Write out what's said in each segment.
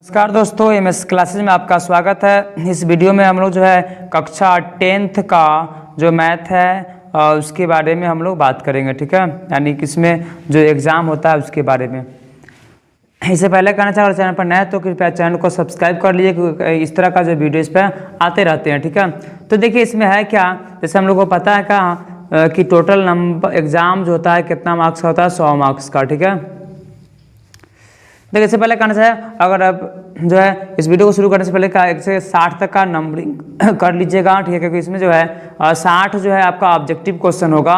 नमस्कार दोस्तों, MS classes में आपका स्वागत है। इस वीडियो में हम लोग जो है कक्षा 10th का जो मैथ है उसके बारे में हम लोग बात करेंगे, ठीक है। यानी कि इसमें जो एग्ज़ाम होता है उसके बारे में। इससे पहले कहना चाहूँगा, चैनल पर नया तो कृपया चैनल को सब्सक्राइब कर लीजिए, क्योंकि इस तरह का जो वीडियो इस पर आते रहते हैं, ठीक है। तो देखिए इसमें है क्या, जैसे हम लोग को पता है क्या कि टोटल नंबर एग्ज़ाम जो होता है कितना मार्क्स का होता है, 100 मार्क्स का, ठीक है। देखिए इससे पहले कहना चाहिए, अगर आप जो है इस वीडियो को शुरू करने से पहले 1 से 60 तक का नंबरिंग कर लीजिएगा, ठीक है। क्योंकि इसमें जो है 60 जो है आपका ऑब्जेक्टिव क्वेश्चन होगा,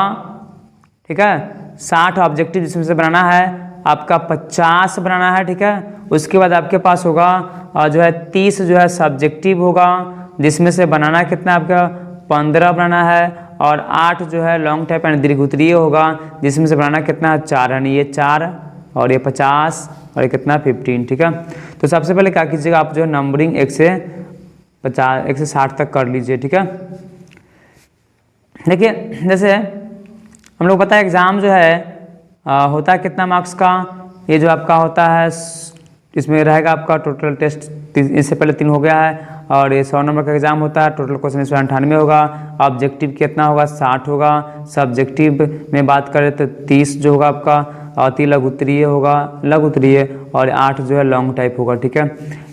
ठीक है। 60 ऑब्जेक्टिव जिसमें से बनाना है आपका 50 बनाना है, ठीक है। उसके बाद आपके पास होगा जो है 30 जो है सब्जेक्टिव होगा, जिसमें से बनाना कितना आपका 15 बनाना है। और 8 जो है लॉन्ग टाइप एंड दीर्घ उत्तरीय होगा, जिसमें से बनाना कितना है 4, यानी ये 4 और ये 50 और ये कितना 15, ठीक है। तो सबसे पहले क्या कीजिएगा, आप जो है नंबरिंग 1 से 60 तक कर लीजिए, ठीक है। देखिए जैसे हम लोग पता है एग्ज़ाम जो है होता है कितना मार्क्स का, ये जो आपका होता है इसमें रहेगा आपका टोटल टेस्ट, इससे पहले 3 हो गया है। और ये 100 नंबर का एग्जाम होता है, टोटल क्वेश्चन इसमें 98 होगा। ऑब्जेक्टिव कितना होगा 60 होगा। सब्जेक्टिव में बात करें तो 30 जो होगा आपका, अति लघु उत्तरीय होगा, लघु उत्तरीय, और 8 जो है लॉन्ग टाइप होगा, ठीक है।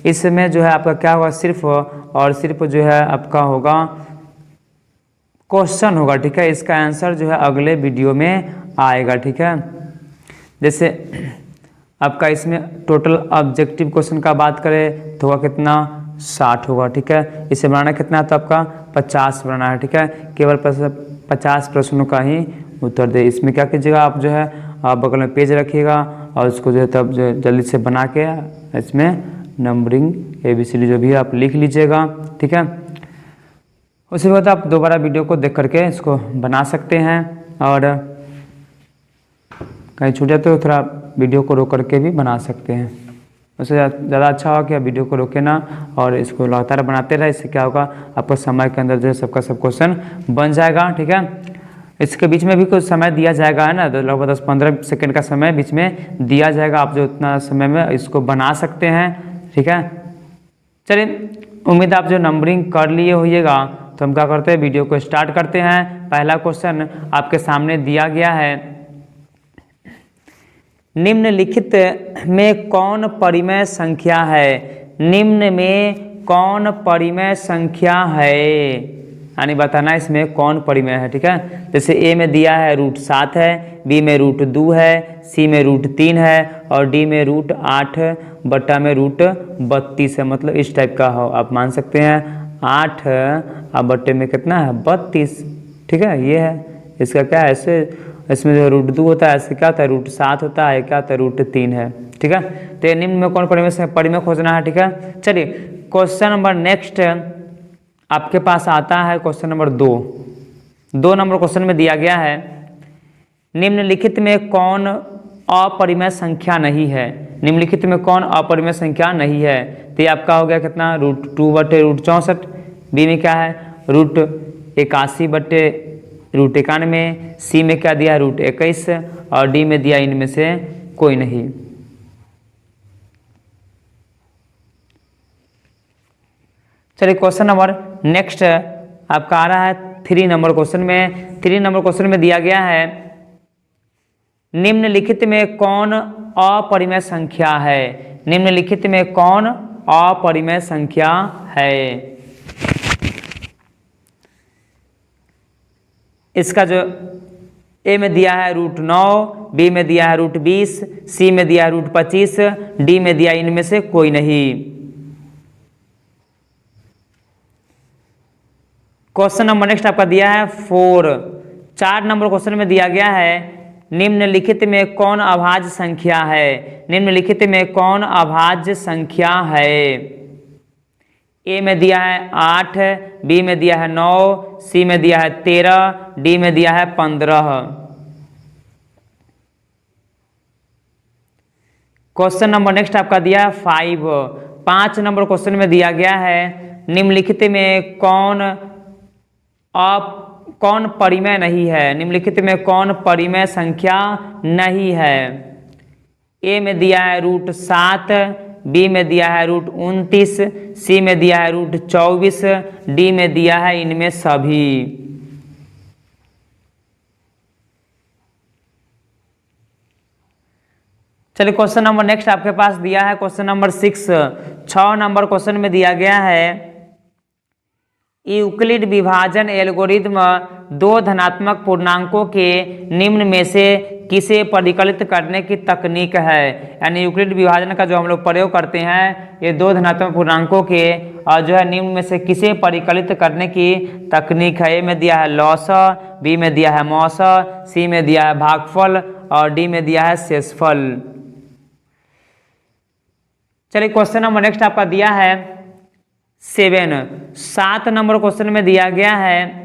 इसमें जो है आपका क्या होगा, सिर्फ और सिर्फ जो है आपका होगा क्वेश्चन होगा, ठीक है। इसका आंसर जो है अगले वीडियो में आएगा, ठीक है। जैसे आपका इसमें टोटल ऑब्जेक्टिव क्वेश्चन का बात करें तो होगा कितना 60 होगा, ठीक है। इसे बनाना कितना है तो आपका 50 बनाना है, ठीक है। केवल 50 प्रश्नों का ही उत्तर दे। इसमें क्या कीजिएगा, आप जो है आप बगल में पेज रखिएगा और उसको जो है तब जो जल्दी से बना के इसमें नंबरिंग ABCD जो भी है आप लिख लीजिएगा, ठीक है। उसके बाद आप दोबारा वीडियो को देख करके इसको बना सकते हैं, और कहीं छूट जाए तो थोड़ा वीडियो को रोक करके भी बना सकते हैं। उससे ज़्यादा अच्छा होगा कि आप वीडियो को रोके ना और इसको लगातार बनाते रहे। इससे क्या होगा, आपका समय के अंदर जो है सबका सब क्वेश्चन बन जाएगा, ठीक है। इसके बीच में भी कुछ समय दिया जाएगा, है ना, तो लगभग 10-15 सेकेंड का समय बीच में दिया जाएगा। आप जो उतना समय में इसको बना सकते हैं, ठीक है। चलिए, उम्मीद आप जो नंबरिंग कर लिए होइएगा। तो हम क्या करते हैं, वीडियो को स्टार्ट करते हैं। पहला क्वेश्चन आपके सामने दिया गया है, निम्नलिखित में कौन परिमेय संख्या है। निम्न में कौन परिमेय संख्या है, यानी बताना इसमें कौन परिमेय है, ठीक है। जैसे ए में दिया है √7 है, बी में √2 है, सी में √3 है, और डी में √8 बटा में √32 है। मतलब इस टाइप का हो आप मान सकते हैं। 8 और बटे में कितना है 32, ठीक है। ये है इसका क्या है, ऐसे इसमें जो √2 होता है, ऐसे क्या होता है √7 होता है, क्या होता है √3 है, ठीक है। तो निम्न में कौन परिमेय खोजना है, ठीक है। चलिए क्वेश्चन नंबर नेक्स्ट आपके पास आता है, क्वेश्चन नंबर 2 नंबर क्वेश्चन में दिया गया है, निम्नलिखित में कौन अपरिमेय संख्या नहीं है। निम्नलिखित में कौन अपरिमेय संख्या नहीं है। तो ये आपका हो गया कितना √2 बटे √64, बी में क्या है √81 बटे √91, सी में क्या दिया है √21, और डी में दिया इनमें से कोई नहीं। चलिए क्वेश्चन नंबर नेक्स्ट आपका आ रहा है 3 नंबर क्वेश्चन में। 3 नंबर क्वेश्चन में दिया गया है, निम्नलिखित में कौन अपरिमेय संख्या है। निम्नलिखित में कौन अपरिमेय संख्या है। इसका जो ए में दिया है √9, बी में दिया है √20, सी में दिया है √25, डी में दिया इनमें से कोई नहीं। क्वेश्चन नंबर नेक्स्ट आपका दिया है 4 नंबर क्वेश्चन में दिया गया है, निम्नलिखित में कौन अभाज्य संख्या है। निम्नलिखित में कौन अभाज्य संख्या है। ए में दिया है 8, बी में दिया है 9, सी में दिया है 13, डी में दिया है 15। क्वेश्चन नंबर नेक्स्ट आपका दिया है 5 नंबर क्वेश्चन में दिया गया है, निम्नलिखित में कौन परिमेय नहीं है। निम्नलिखित में कौन परिमेय संख्या नहीं है। ए में दिया है √7, बी में दिया है √29, सी में दिया है √24, डी में दिया है इनमें सभी। चलिए क्वेश्चन नंबर नेक्स्ट आपके पास दिया है क्वेश्चन नंबर 6। 6 नंबर क्वेश्चन में दिया गया है यूक्लिड विभाजन एल्गोरिथ्म दो धनात्मक पूर्णांकों के निम्न में से किसे परिकलित करने की तकनीक है। यानी यूक्लिड विभाजन का जो हम लोग प्रयोग करते हैं ये दो धनात्मक पूर्णांकों के और जो है निम्न में से किसे परिकलित करने की तकनीक है। ए में दिया है लॉसा, बी में दिया है मौसा, सी में दिया है भागफल और डी में दिया है शेषफल। चलिए क्वेश्चन नंबर नेक्स्ट आपका दिया है 7 नंबर क्वेश्चन में दिया गया है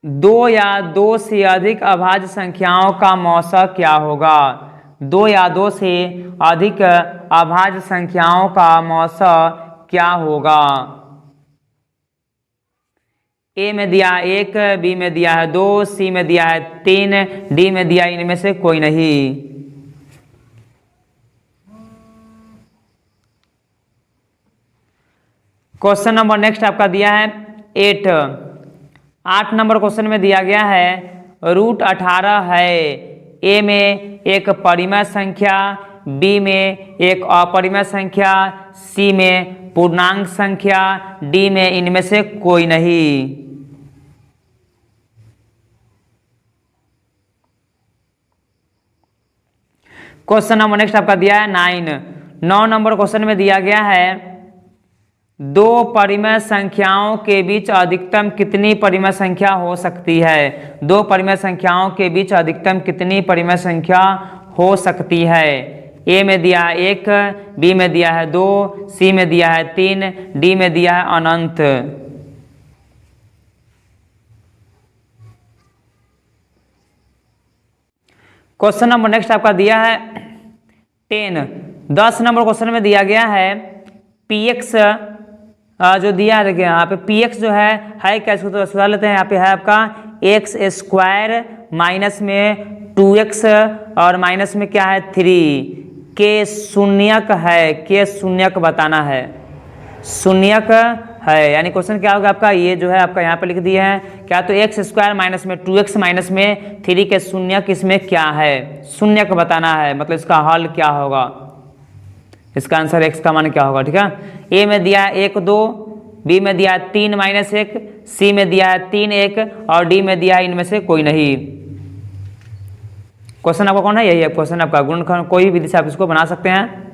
2 या 2 से अधिक अभाज्य संख्याओं का मौसा क्या होगा। 2 या 2 से अधिक अभाज्य संख्याओं का मौसा क्या होगा। ए में दिया है 1, बी में दिया है 2, सी में दिया है 3, डी में दिया इनमें से कोई नहीं। क्वेश्चन नंबर नेक्स्ट आपका दिया है 8 नंबर क्वेश्चन में दिया गया है √18 है। ए में एक परिमेय संख्या, बी में एक अपरिमेय संख्या, सी में पूर्णांक संख्या, डी में इनमें से कोई नहीं। क्वेश्चन नंबर नेक्स्ट आपका दिया है 9 नंबर क्वेश्चन में दिया गया है 2 परिमेय संख्याओं के बीच अधिकतम कितनी परिमेय संख्या हो सकती है। 2 परिमेय संख्याओं के बीच अधिकतम कितनी परिमेय संख्या हो सकती है। ए में दिया है 1, बी में दिया है 2, सी में दिया है 3, डी में दिया है अनंत। क्वेश्चन नंबर नेक्स्ट आपका दिया है 10 नंबर क्वेश्चन में दिया गया है px जो दिया है देखिए यहाँ पे px जो है क्या, इसको तो सुधार लेते हैं। यहाँ पे है आपका x² माइनस में 2x और माइनस में क्या है 3, के शून्यक है, के शून्यक बताना है, शून्यक है। यानी क्वेश्चन क्या होगा आपका, ये जो है आपका यहाँ पे लिख दिए हैं क्या, तो x² माइनस में 2x माइनस में 3 के शून्यक इसमें क्या है, शून्यक बताना है, मतलब इसका हल क्या होगा, इसका आंसर x का मान क्या होगा। ठीक है, ए में दिया है 1 2, बी में दिया है 3 - 1, सी में दिया है 3 1 और डी में दिया है इनमें से कोई नहीं। क्वेश्चन आपका कौन है, यही है क्वेश्चन आपका गुणनखंड, कोई भी विधि से आप इसको बना सकते हैं।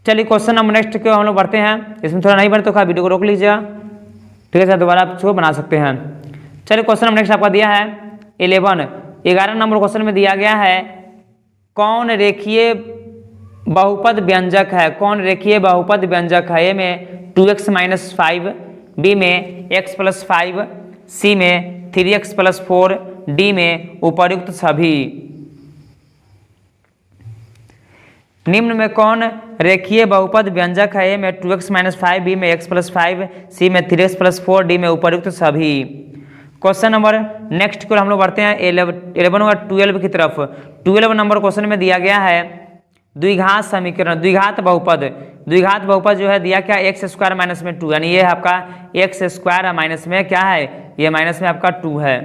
चलिए क्वेश्चन नंबर नेक्स्ट को हम लोग बढ़ते हैं। इसमें थोड़ा नहीं बने तो वीडियो को रोक लीजिएगा, ठीक है सर, दोबारा आप इसको बना सकते हैं। चलिए क्वेश्चन नंबर नेक्स्ट आपका दिया है 11 नंबर क्वेश्चन में दिया गया है कौन रेखीय बहुपद व्यंजक है, कौन रेखीय बहुपद व्यंजक है। ए में 2x - 5, बी में x + 5, सी में 3x + 4, डी में उपर्युक्त सभी। निम्न में कौन रेखीय बहुपद व्यंजक है। ए में 2x - 5, बी में x + 5, सी में 3x + 4, डी में उपर्युक्त सभी। क्वेश्चन नंबर नेक्स्ट को हम लोग बढ़ते हैं 11 और 12 की तरफ। 12 नंबर क्वेश्चन में दिया गया है द्विघात समीकरण, द्विघात बहुपद। द्विघात बहुपद जो है दिया क्या, x² - में 2, यानी ये आपका x² माइनस में क्या है, ये माइनस में आपका 2 है।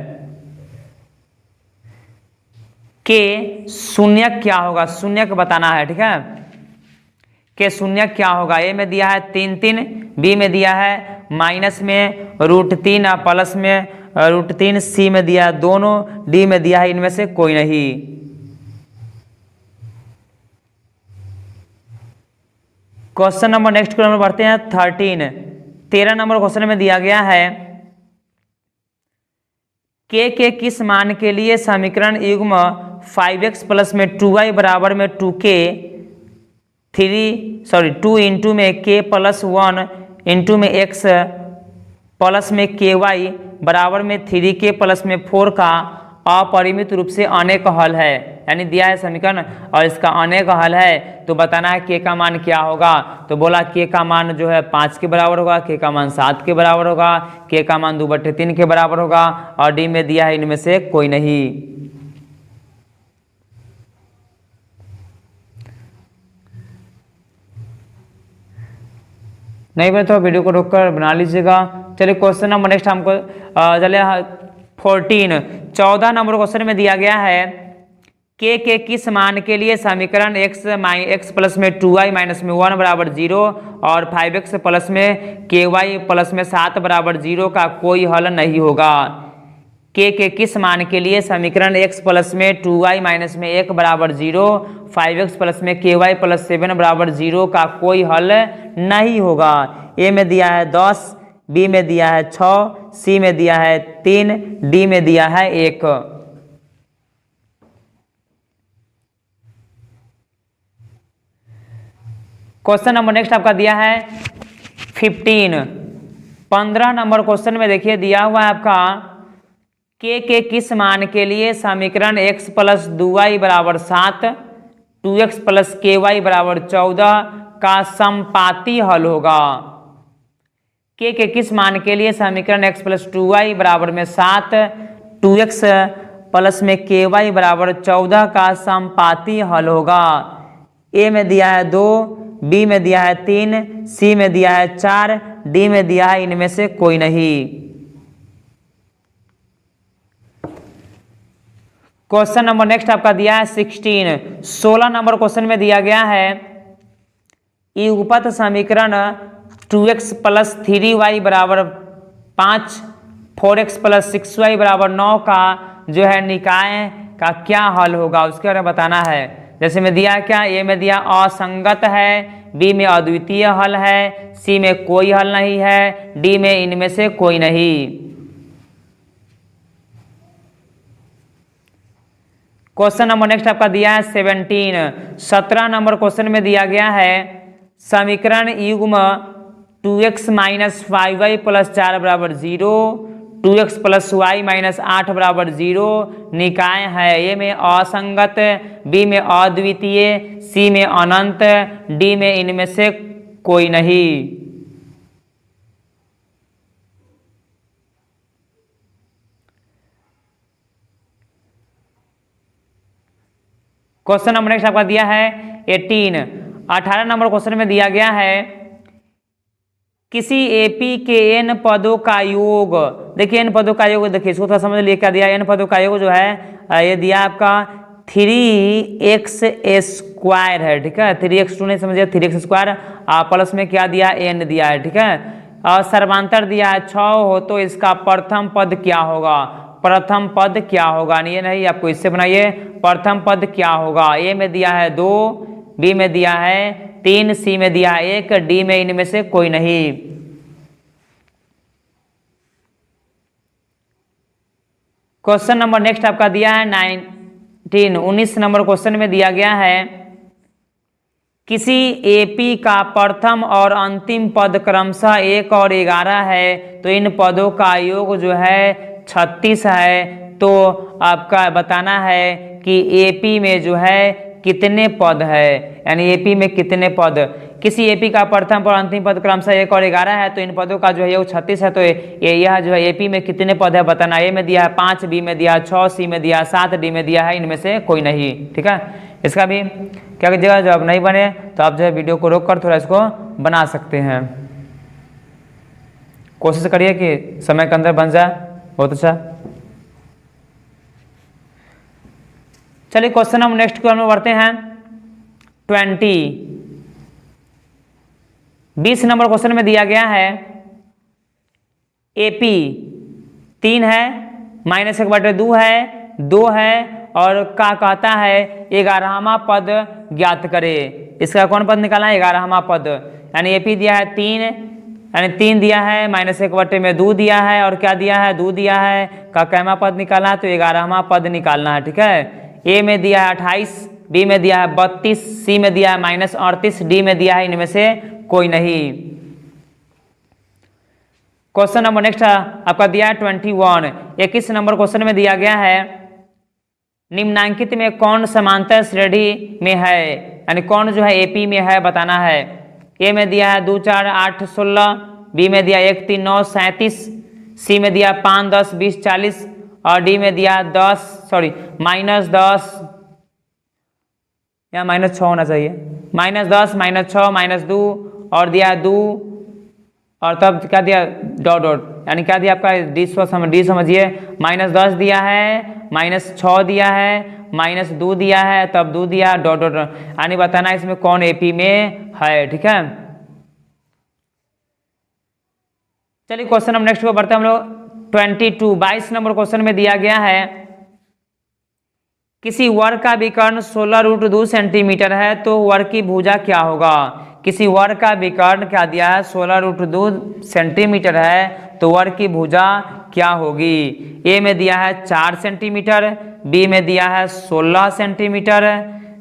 के शून्यक क्या होगा, शून्यक बताना है। ठीक है, के शून्यक क्या होगा। ए में दिया है 3 3, बी में दिया है माइनस में √3 और प्लस में √3, सी में दिया है दोनों, डी में दिया है इनमें से कोई नहीं। क्वेश्चन नंबर नेक्स्ट को हम बढ़ते हैं 13 नंबर क्वेश्चन में दिया गया है के किस मान के लिए समीकरण युग्म 5x + में 2y बराबर में 2k 2 इंटू में k + 1 इंटू में x प्लस में ky बराबर में 3k + में 4 का अपरिमित रूप से अनेक हल है। यानी दिया है समीकरण और इसका अनेक हल है, तो बताना है k का मान क्या होगा। तो बोला k का मान जो है 5 के बराबर होगा, k का मान 7 के बराबर होगा, k का मान 2/3 के बराबर होगा और डी में दिया है इनमें से कोई नहीं। क्वेश्चन नंबर नेक्स्ट को हम लोग बढ़ते हैं। इसमें थोड़ा नहीं बने तो वीडियो को रोक लीजिएगा, ठीक है सर, दोबारा आप इसको बना सकते हैं। चलिए क्वेश्चन नंबर नेक्स्ट आपका दिया है 14 नंबर क्वेश्चन में दिया गया है कौन रेखीय बहुपद व्यंजक है। ए में 2x - 5, बी में 2x + 5, सी में 3x + 4, डी में उपर्युक्त सभी। नहीं बने तो वीडियो को रोककर बना लीजिएगा। चलिए क्वेश्चन नंबर नेक्स्ट हमको चलिए 14 14 नंबर क्वेश्चन में दिया गया है के किस मान के लिए समीकरण x प्लस में 2y माइनस में 1 बराबर 0 और 5x प्लस में ky प्लस में 7 बराबर 0 का कोई हल नहीं होगा। के किस मान के लिए समीकरण x प्लस में 2y माइनस में 1 बराबर 0 5x प्लस में ky प्लस 7 बराबर 0 का कोई हल नहीं होगा। ए में दिया है 10, बी में दिया है 6, सी में दिया है 3, डी में दिया है 1। क्वेश्चन नंबर नेक्स्ट आपका दिया है 15 नंबर क्वेश्चन में देखिए दिया हुआ है आपका के किस मान के लिए समीकरण x प्लस 2y बराबर 7 2x प्लस ky बराबर 14 का समपाती हल होगा। के किस मान के लिए समीकरण x प्लस 2y बराबर में 7 2x प्लस में ky बराबर 14 का समपाती हल होगा। ए में दिया है 2, बी में दिया है 3, सी में दिया है 4, डी में दिया है इनमें से कोई नहीं। क्वेश्चन नंबर नेक्स्ट आपका दिया है 16 नंबर क्वेश्चन में दिया गया है युगपत समीकरण 2x प्लस 3y बराबर 5 4x प्लस 6y बराबर 9 का जो है निकाय का क्या हल होगा उसके बारे में बताना है। जैसे में दिया क्या, ए में दिया असंगत है, बी में अद्वितीय हल है, सी में कोई हल नहीं है, डी में इनमें से कोई नहीं। क्वेश्चन नंबर नेक्स्ट आपका दिया है 17 नंबर क्वेश्चन में दिया गया है समीकरण युग्म 2x माइनस 5y प्लस 4 बराबर 0 2x प्लस y माइनस 8 बराबर 0 निकाय है। ए में असंगत, बी में अद्वितीय, सी में अनंत, डी में इनमें से कोई नहीं। क्वेश्चन नंबर नेक्स्ट आपका दिया है 18 नंबर क्वेश्चन में दिया गया है किसी एपी के एन पदों का योग। देखिए एन पदों का योग, देखिए इसको थोड़ा समझ लिए क्या दिया। एन पदों का योग जो है ये दिया आपका 3x स्क्वायर है, ठीक है। 3x2 नहीं समझिए, 3x स्क्वायर प्लस में क्या दिया, एन दिया है, ठीक है। और सर्वांतर दिया है 6 हो तो इसका प्रथम पद क्या होगा। प्रथम पद क्या होगा, ये नहीं आपको इससे बनाइए। प्रथम पद क्या होगा, ए में दिया है 2, बी में दिया है 3, सी में दिया है 1, डी में इनमें से कोई नहीं। क्वेश्चन नंबर नेक्स्ट आपका दिया है 19 नंबर क्वेश्चन में दिया गया है किसी एपी का प्रथम और अंतिम पद क्रमशः 1 और 11 है तो इन पदों का योग जो है 36 है। तो आपका बताना है कि एपी में जो है कितने पद है, यानी एपी में कितने पद। किसी एपी का प्रथम और अंतिम पद क्रमशः 1 और 11 है तो इन पदों का जो है योग 36 है। तो यह जो है एपी में कितने पद है बताना। ए में दिया है 5, बी में दिया है 6, सी में दिया है 7, डी में दिया है इनमें से कोई नहीं, ठीक है। इसका भी क्या कीजिएगा, जब नहीं बने तो आप जो है वीडियो को रोक कर थोड़ा इसको बना सकते हैं। कोशिश करिए कि समय के अंदर बन जाए, बहुत अच्छा। चलिए क्वेश्चन हम नेक्स्ट क्वेश्चन में बढ़ते हैं 20 नंबर क्वेश्चन में दिया गया है एपी 3 है, -1/2 है, 2 है और का कहता है 11वां पद ज्ञात करे। इसका कौन पद निकालना है, 11वां पद। यानी एपी दिया है 3, यानी 3 दिया है, -1/2 दिया है और क्या दिया है, 2 दिया है। का कैमा पद निकालना है तो 11वां पद निकालना है, ठीक है। ए में दिया है 28, बी में दिया है 32, सी में दिया है -38, डी में दिया है इनमें से कोई नहीं। क्वेश्चन नंबर नेक्स्ट आपका दिया है 21 21 नंबर क्वेश्चन में दिया गया है निम्नांकित में कौन समांतर श्रेणी में है, यानी कौन जो है एपी में है बताना है। ए में दिया है 2, 4, 8, 16, बी में दिया 1, 3, 9, 37, सी में दिया 5, 10, 20, 40 और डी में दिया -10 या -6 होना चाहिए, -10, -6, -2 और दिया 2, और तब क्या दिया, डॉट डॉट, यानी क्या दिया आपका डी समझिए, -10 दिया है, -6 दिया है, -2 दिया है, तब 2 दिया, डॉट डॉट, यानी बताना इसमें कौन एपी में है। ठीक है, चलिए क्वेश्चन नंबर नेक्स्ट को बढ़ते हैं हम लोग। 22 नंबर क्वेश्चन में दिया गया है, किसी वर्ग का विकर्ण 16√2 सेंटीमीटर है तो वर्ग की भुजा क्या होगा। किसी वर्ग का विकर्ण क्या दिया है, 16√2 सेंटीमीटर है तो वर्ग की भुजा क्या होगी। ए में दिया है 4 सेंटीमीटर, बी में दिया है 16 सेंटीमीटर,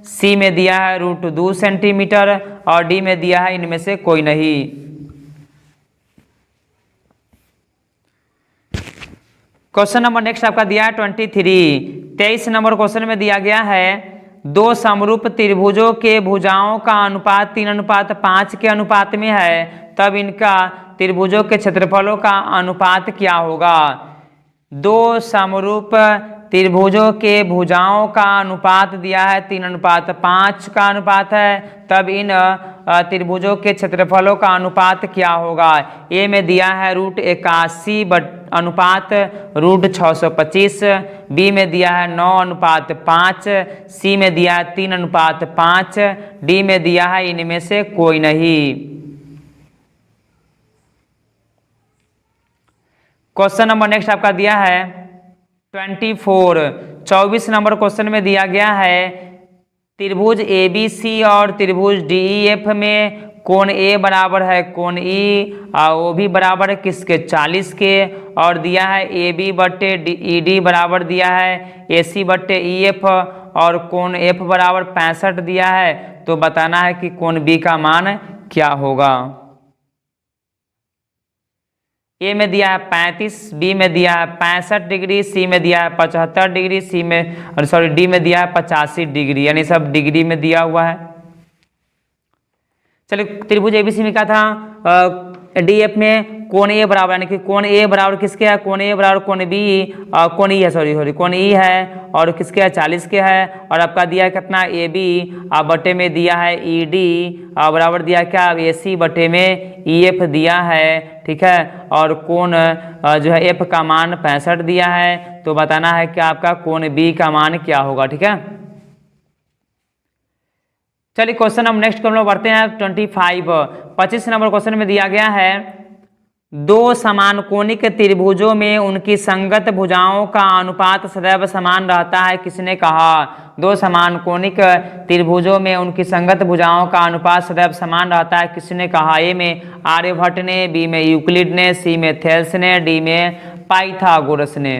सी में दिया है √2 सेंटीमीटर और डी में दिया है इनमें से कोई नहीं। क्वेश्चन नंबर नेक्स्ट आपका दिया है 23 नंबर क्वेश्चन में दिया गया है, दो समरूप त्रिभुजों के भुजाओं का अनुपात 3:5 के अनुपात में है, तब इनका त्रिभुजों के क्षेत्रफलों का अनुपात क्या होगा। दो समरूप त्रिभुजों के भुजाओं का अनुपात दिया है 3:5 का अनुपात है, तब इन त्रिभुजों के क्षेत्रफलों का अनुपात क्या होगा। ए में दिया है √81 अनुपात √625, बी में दिया है 9:5, सी में दिया है 3:5, डी में दिया है इनमें से कोई नहीं। क्वेश्चन नंबर नेक्स्ट आपका दिया है 24 नंबर क्वेश्चन में दिया गया है, त्रिभुज ABC और त्रिभुज DEF में कोण A बराबर है कोण E और वो भी बराबर है किसके, 40 के, और दिया है AB बट्टे ED बराबर दिया है AC बट्टे EF और कोण F बराबर 65 दिया है, तो बताना है कि कोण B का मान क्या होगा। ए में दिया है 35, बी में दिया है 65 डिग्री, सी में दिया है 75 डिग्री, डी में दिया है 85 डिग्री, यानी सब डिग्री में दिया हुआ है। चलिए त्रिभुज एबीसी में क्या था, डीएफ में कोण ए बराबर, यानी कि कोण ए बराबर किसके है, कोण ए बराबर कोण बी, कोण ई है, सॉरी कोण ई है और किसके है, 40 के है, और आपका दिया है कितना, ए बी बटे में दिया है ई डी बराबर दिया क्या, ए सी बटे में ई एफ दिया है। ठीक है, और कोण जो है एफ का मान 65 दिया है, तो बताना है कि आपका कोण बी का मान क्या होगा। ठीक है, चलिए क्वेश्चन हम नेक्स्ट हम लोग बढ़ते हैं 25 नंबर क्वेश्चन में दिया गया है, दो समान कोणिक त्रिभुजों में उनकी संगत भुजाओं का अनुपात सदैव समान रहता है, किसने कहा। दो समान कोणिक त्रिभुजों में उनकी संगत भुजाओं का अनुपात सदैव समान रहता है, किसने कहा। ए में आर्यभट्ट ने, बी में यूक्लिड ने, सी में थेल्स ने, डी में पाइथागोरस ने।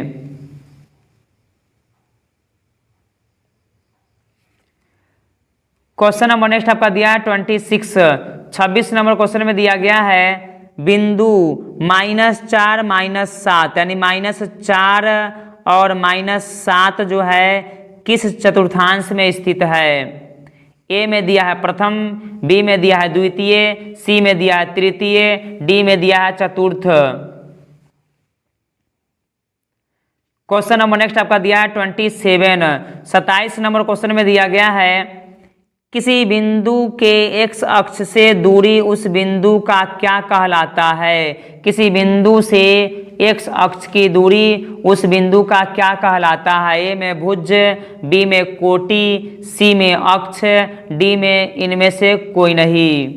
क्वेश्चन नंबर नेक्स्ट आपका दिया है 26 नंबर क्वेश्चन में दिया गया है, बिंदु -4 -7 यानी -4 और -7 जो है किस चतुर्थांश में स्थित है। ए में दिया है प्रथम, बी में दिया है द्वितीय, सी में दिया है तृतीय, डी में दिया है चतुर्थ। क्वेश्चन नंबर नेक्स्ट आपका दिया है 27 नंबर क्वेश्चन में दिया गया है, किसी बिंदु के x अक्ष से दूरी उस बिंदु का क्या कहलाता है। किसी बिंदु से x अक्ष की दूरी उस बिंदु का क्या कहलाता है। ए में भुज, बी में कोटि, सी में अक्ष, डी में इनमें से कोई नहीं।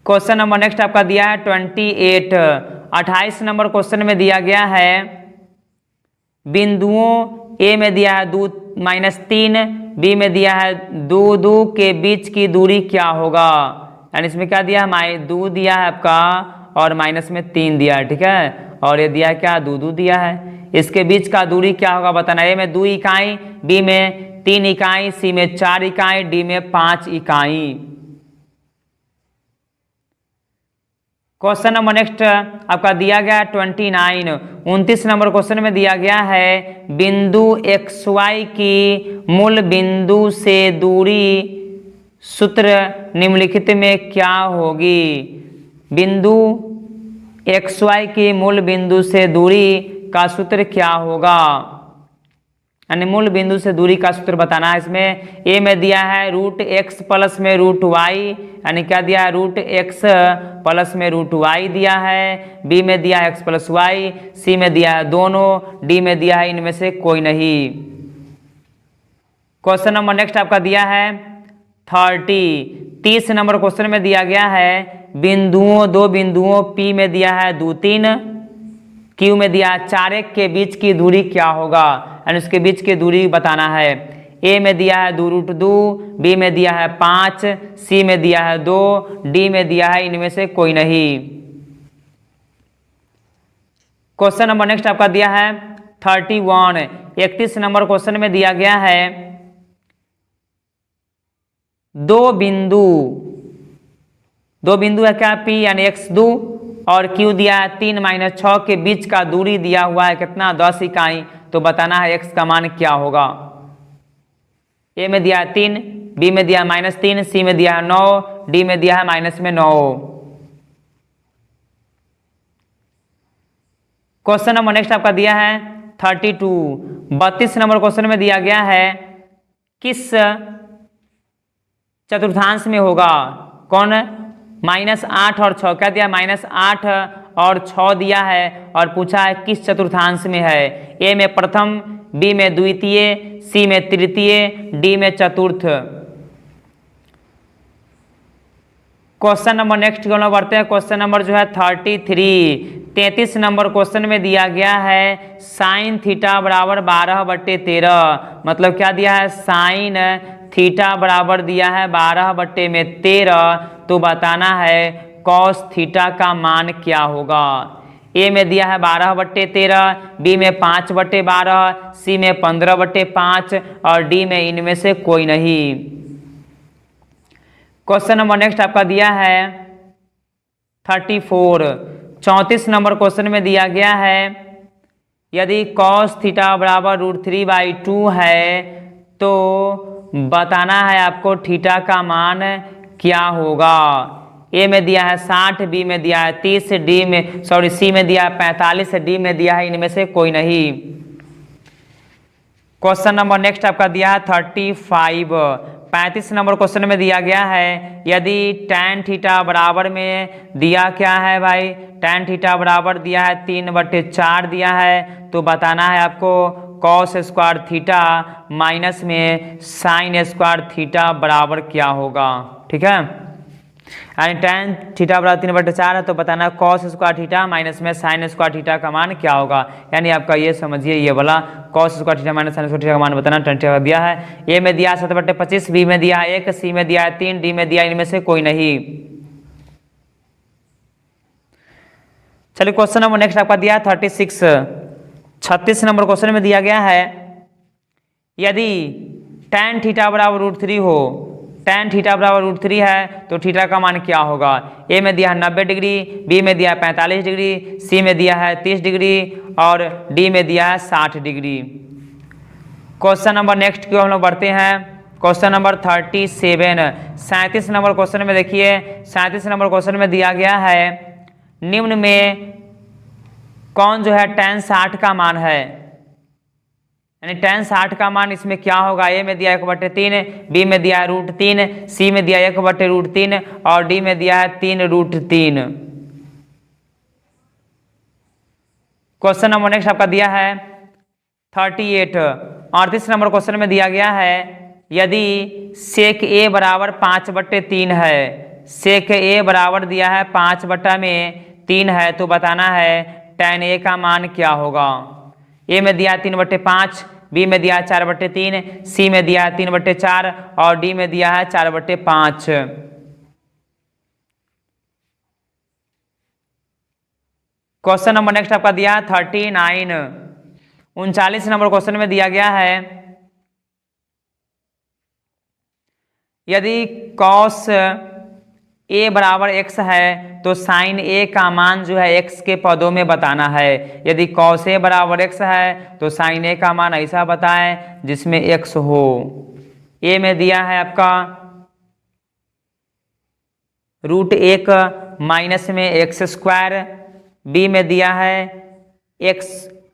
क्वेश्चन नंबर नेक्स्ट आपका दिया है 28 नंबर क्वेश्चन में दिया गया है, बिंदुओं ए में दिया है 2 -3, बी में दिया है 2 2 के बीच की दूरी क्या होगा। यानी इसमें क्या दिया है, 2 दिया है आपका और माइनस में 3 दिया है। ठीक है, और ये दिया है क्या, 2 2 दिया है, इसके बीच का दूरी क्या होगा बताना। ए में 2 इकाई, बी में 3 इकाई, सी में 4 इकाई, डी में 5 इकाई। क्वेश्चन नंबर नेक्स्ट आपका दिया गया 29 नंबर क्वेश्चन में दिया गया है, बिंदु XY की मूल बिंदु से दूरी सूत्र निम्नलिखित में क्या होगी। बिंदु XY की मूल बिंदु से दूरी का सूत्र क्या होगा। यानी मूल बिंदु से दूरी का सूत्र बताना है। इसमें ए में दिया है रूट एक्स प्लस में रूट वाई, यानी क्या दिया है रूट एक्स प्लस में रूट वाई दिया है, बी में दिया है एक्स प्लस वाई, सी में दिया है दोनों, डी में दिया है इनमें से कोई नहीं। क्वेश्चन नंबर नेक्स्ट आपका दिया है 30 नंबर क्वेश्चन में दिया गया है दो बिंदुओं P में दिया है 2 3, Q में दिया है 4 1 के बीच की दूरी क्या होगा, यानी उसके बीच की दूरी बताना है। A में दिया है 2√2, B में दिया है 5, C में दिया है 2, D में दिया है इनमें से कोई नहीं। क्वेश्चन नंबर नेक्स्ट आपका दिया है 31 नंबर क्वेश्चन में दिया गया है दो बिंदु है क्या P यानी x2 और Q दिया है 3 - 6 के बीच का दूरी दिया हुआ है कितना 10 इकाई, तो बताना है x का मान क्या होगा। A में दिया है 3, B में दिया है -3, C में दिया है 9, D में दिया है -9। क्वेश्चन नंबर नेक्स्ट आपका दिया है 32 नंबर क्वेश्चन में दिया गया है किस चतुर्थांश में होगा, कौन -8 और 6, क्या दिया -8 और 6 दिया है और पूछा है किस चतुर्थांश में है। ए में प्रथम, बी में द्वितीय, सी में तृतीय, डी में चतुर्थ। क्वेश्चन नंबर नेक्स्ट की ओर बढ़ते हैं। क्वेश्चन नंबर जो है 33 नंबर क्वेश्चन में दिया गया है साइन थीटा बराबर 12/13, मतलब क्या दिया है साइन थीटा बराबर दिया है 12/13, तो बताना है कॉस थीटा का मान क्या होगा। ए में दिया है 12/13, बी में 5/12, सी में 15/5 और डी में इनमें से कोई नहीं। क्वेश्चन नंबर नेक्स्ट आपका दिया है 34 नंबर क्वेश्चन में दिया गया है यदि कॉस थीटा बराबर √3/2 है तो बताना है आपको थीटा का मान क्या होगा। ए में दिया है 60, बी में दिया है 30, सी में दिया है 45, डी में दिया है इनमें से कोई नहीं। क्वेश्चन नंबर नेक्स्ट आपका दिया है 35 नंबर क्वेश्चन में दिया गया है यदि tan थीटा बराबर में दिया क्या है भाई, tan थीटा बराबर दिया है 3/4 दिया है, तो बताना है आपको cos स्क्वायर थीटा माइनस में sin स्क्वायर थीटा बराबर क्या होगा। ठीक है, यानी tan थीटा बराबर 3/4 है तो बताना cos स्क्वायर थीटा माइनस में sin स्क्वायर थीटा का मान क्या होगा। यानी आपका ये समझिए ये वाला cos square theta minus sin square theta का मान बताना। tan थीटा दिया है ए में दिया 7/25, बी में दिया 1, सी में दिया 3, डी में दिया इनमें से कोई नहीं। चलिए क्वेश्चन नंबर नेक्स्ट आपका दिया 36 नंबर क्वेश्चन में दिया गया है यदि tan थीटा बराबर √3 हो, tan थीटा बराबर √3 है तो थीटा का मान क्या होगा। ए में दिया है 90 डिग्री, बी में दिया है 45 डिग्री, सी में दिया है 30 डिग्री और डी में दिया है 60 डिग्री। क्वेश्चन नंबर नेक्स्ट की हम लोग बढ़ते हैं। क्वेश्चन नंबर 37 नंबर क्वेश्चन में देखिए 37 नंबर क्वेश्चन में दिया गया है निम्न में कौन जो है tan 60 का मान है, यानी tan 60 का मान इसमें क्या होगा। ए में दिया 1/3, बी में दिया है √3, सी में दिया 1/√3 और डी में दिया है 3√3। क्वेश्चन नंबर नेक्स्ट आपका दिया है 38 नंबर क्वेश्चन में दिया गया है यदि सेक ए बराबर 5/3 है, सेक ए बराबर दिया है 5/3 है, तो बताना है tan ए का मान क्या होगा। ए में दिया 3/5, बी में दिया 4/3, सी में दिया 3/4 और डी में दिया है 4/5। क्वेश्चन नंबर नेक्स्ट आपका दिया है 39 नंबर क्वेश्चन में दिया गया है यदि cos ए बराबर x है तो sin a का मान जो है x के पदों में बताना है। यदि cos a बराबर x है तो sin a का मान ऐसा बताएं जिसमें x हो। a में दिया है आपका √1 माइनस में x², b में दिया है x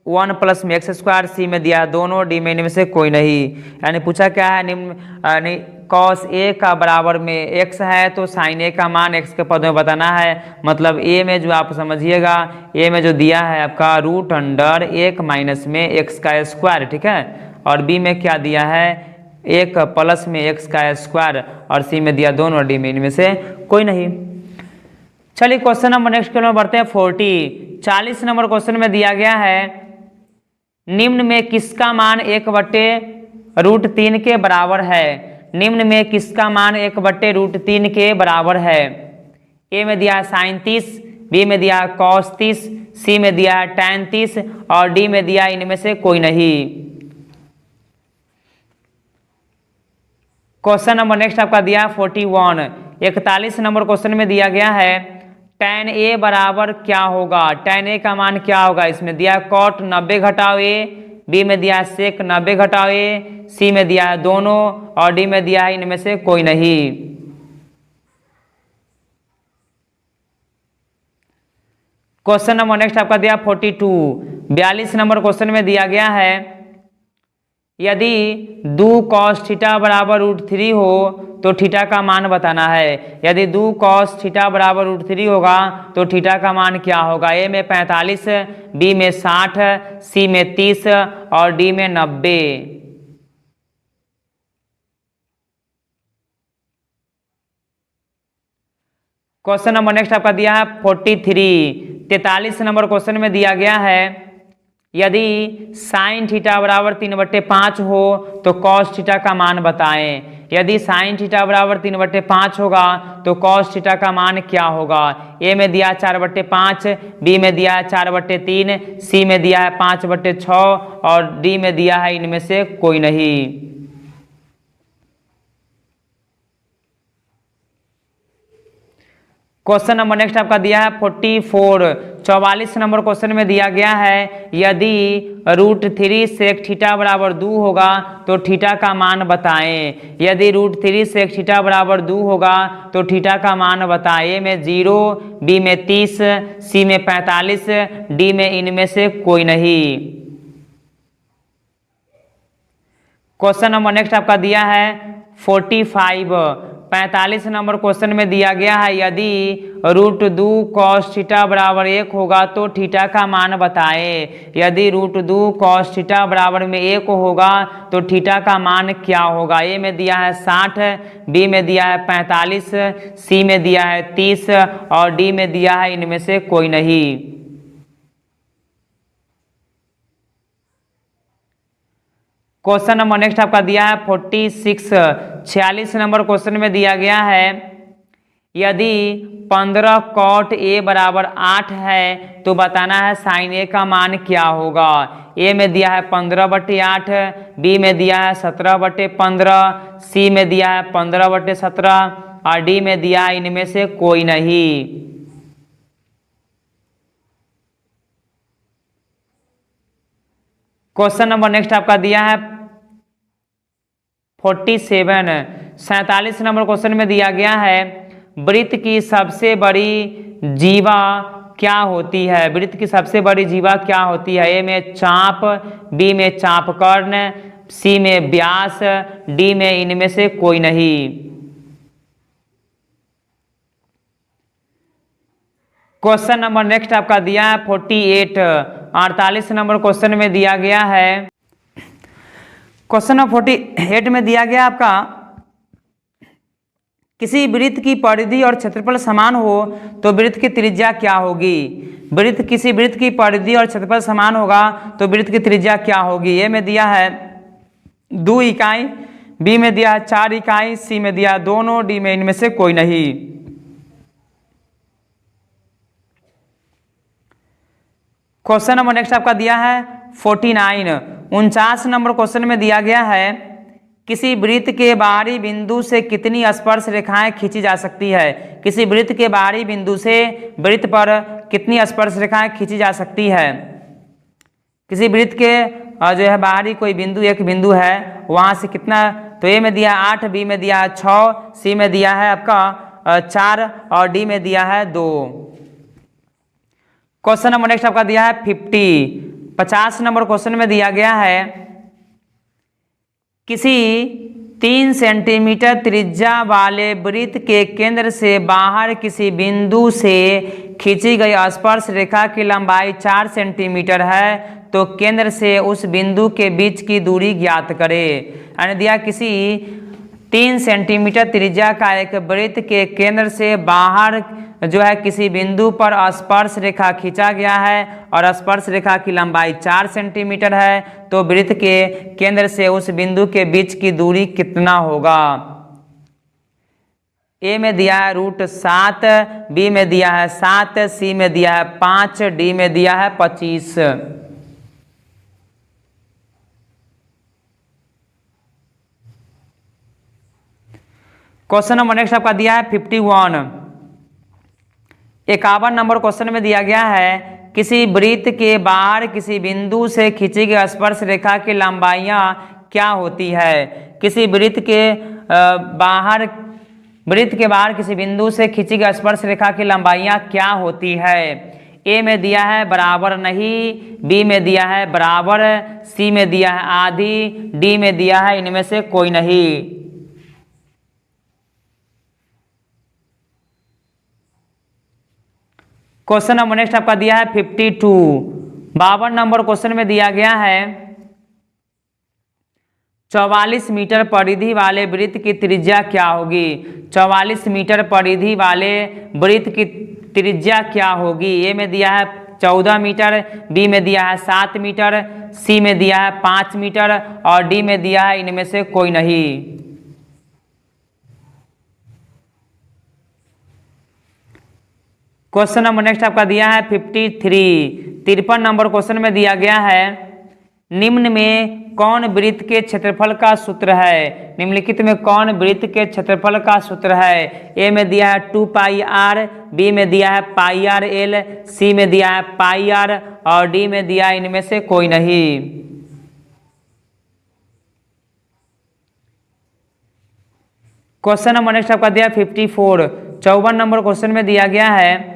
1 प्लस में एक्स स्क्वायर, सी में दिया है दोनों, डी में इनमें से कोई नहीं। यानी पूछा क्या है, निम्न कॉस ए का बराबर में एक्स है तो साइन ए का मान एक्स के पद में बताना है। मतलब ए में जो आप समझिएगा, ए में जो दिया है आपका रूट अंडर 1 माइनस में एक्स का स्क्वायर, ठीक है। और बी में क्या दिया है, 1 प्लस में एक्स का स्क्वायर, और सी में दिया दोनों, और डी में इनमें से कोई नहीं। चलिए क्वेश्चन नंबर नेक्स्ट क्वेश्चन में बढ़ते हैं 40 नंबर क्वेश्चन में दिया गया है, निम्न में किसका मान 1/√3 के बराबर है। निम्न में किसका मान 1/√3 के बराबर है। ए में दिया है साइन 30, बी में दिया है कॉस 30, सी में दिया है टैन 30, और डी में दिया है इनमें से कोई नहीं। क्वेश्चन नंबर नेक्स्ट आपका दिया है 41 नंबर क्वेश्चन में दिया गया है, tan ए बराबर क्या होगा। tan ए का मान क्या होगा, इसमें दिया है cot 90 घटाव ए, बी में दिया है sec 90 घटाव ए, सी में दिया है दोनों, और डी में दिया है इनमें से कोई नहीं। क्वेश्चन नंबर नेक्स्ट आपका दिया 42 नंबर क्वेश्चन में दिया गया है, यदि 2 cos थीटा बराबर √3 हो तो थीटा का मान बताना है। यदि 2 cos थीटा बराबर √3 होगा तो थीटा का मान क्या होगा। ए में 45, बी में 60, सी में 30, और डी में 90। क्वेश्चन नंबर नेक्स्ट आपका दिया है 43 नंबर क्वेश्चन में दिया गया है, यदि साइन थीटा बराबर 3/5 हो तो कॉस थीटा का मान बताएं। यदि साइन थीटा बराबर 3/5 होगा तो कॉस थीटा का मान क्या होगा। ए में दिया 4/5, बी में दिया है 4/3, सी में दिया है 5/6, और डी में दिया है इनमें से कोई नहीं। क्वेश्चन नंबर नेक्स्ट आपका दिया है 44 नंबर क्वेश्चन में दिया गया है, यदि √3 sec थीटा बराबर 2 होगा तो थीटा का मान बताएं। यदि √3 sec थीटा बराबर 2 होगा तो थीटा का मान बताएं। ए में 0, बी में 30, सी में 45, डी में इनमें से कोई नहीं। क्वेश्चन नंबर नेक्स्ट आपका दिया है 45 नंबर क्वेश्चन में दिया गया है, यदि √2 cos थीटा बराबर 1 होगा तो थीटा का मान बताएं। यदि √2 cos थीटा बराबर में 1 होगा तो थीटा का मान क्या होगा। ए में दिया है 60, बी में दिया है 45, सी में दिया है 30, और डी में दिया है इनमें से कोई नहीं। क्वेश्चन नंबर नेक्स्ट आपका दिया है 46 नंबर क्वेश्चन में दिया गया है, यदि 15 cot ए बराबर 8 है तो बताना है साइन ए का मान क्या होगा। ए में दिया है 15/8, बी में दिया है 17/15, सी में दिया है 15/17, और डी में दिया है इनमें से कोई नहीं। क्वेश्चन नंबर नेक्स्ट आपका दिया है 47 नंबर क्वेश्चन में दिया गया है, वृत्त की सबसे बड़ी जीवा क्या होती है। वृत्त की सबसे बड़ी जीवा क्या होती है। ए में चाप, बी में चापकर्ण, सी में व्यास, डी में इनमें से कोई नहीं। क्वेश्चन नंबर नेक्स्ट आपका दिया है 48 नंबर क्वेश्चन में दिया गया है, क्वेश्चन नंबर 48 में दिया गया आपका, किसी वृत्त की परिधि और क्षेत्रफल समान हो तो वृत्त की त्रिज्या क्या होगी। किसी वृत्त की परिधि और क्षेत्रफल समान होगा तो वृत्त की त्रिज्या क्या होगी। ए में दिया है 2 इकाई, बी में दिया है 4 इकाई, सी में दिया है दोनों, डी में इनमें से कोई नहीं। क्वेश्चन नंबर नेक्स्ट आपका दिया है 49 नंबर क्वेश्चन में दिया गया है, किसी वृत्त के बाहरी बिंदु से कितनी स्पर्श रेखाएं खींची जा सकती है। किसी वृत्त के बाहरी बिंदु से वृत्त पर कितनी स्पर्श रेखाएं खींची जा सकती है। किसी वृत्त के जो है बाहरी कोई बिंदु, एक बिंदु है, वहां से कितना, तो ए में दिया 8, बी में दिया 6, सी में दिया है आपका 4, और डी में दिया है 2। क्वेश्चन नंबर नेक्स्ट आपका दिया है 50 नंबर क्वेश्चन में दिया गया है किसी 3 सेंटीमीटर त्रिज्या वाले वृत्त के केंद्र से बाहर किसी बिंदु से खींची गई स्पर्श रेखा की लंबाई 4 सेंटीमीटर है, तो केंद्र से उस बिंदु के बीच की दूरी ज्ञात करें। यानी दिया किसी 3 सेंटीमीटर त्रिज्या का एक वृत्त के केंद्र से बाहर जो है किसी बिंदु पर स्पर्श रेखा खींचा गया है और स्पर्श रेखा की लंबाई 4 सेंटीमीटर है, तो वृत्त के केंद्र से उस बिंदु के बीच की दूरी कितना होगा। ए में दिया है √7, बी में दिया है 7, सी में दिया है 5, डी में दिया है 25। क्वेश्चन नंबर नेक्स्ट आपका दिया है 51। 51 नंबर क्वेश्चन में दिया गया है किसी वृत्त के बाहर किसी बिंदु से खींची गई स्पर्श रेखा की लंबाइयाँ क्या होती है। किसी वृत्त के बाहर किसी बिंदु से खींची गई स्पर्श रेखा की लंबाइयाँ क्या होती है। ए में दिया है बराबर नहीं, बी में दिया है बराबर, सी में दिया है आधी, डी में दिया है इनमें से कोई नहीं। क्वेश्चन नंबर नेक्स्ट आपका दिया है 52। 52 नंबर क्वेश्चन में दिया गया है 44 मीटर परिधि वाले वृत्त की त्रिज्या क्या होगी। 44 मीटर परिधि वाले वृत्त की त्रिज्या क्या होगी। ए में दिया है 14 मीटर, बी में दिया है 7 मीटर, सी में दिया है 5 मीटर और डी में दिया है इनमें से कोई नहीं। क्वेश्चन नंबर नेक्स्ट आपका दिया है 53। 53 नंबर क्वेश्चन में दिया गया है निम्न में कौन वृत्त के क्षेत्रफल का सूत्र है। निम्नलिखित में कौन वृत्त के क्षेत्रफल का सूत्र है। ए में दिया है 2πr, बी में दिया है πrl, सी में दिया है πr और डी में दिया है इनमें से कोई नहीं। क्वेश्चन नंबर नेक्स्ट आपका दिया 54। 54 नंबर क्वेश्चन में दिया गया है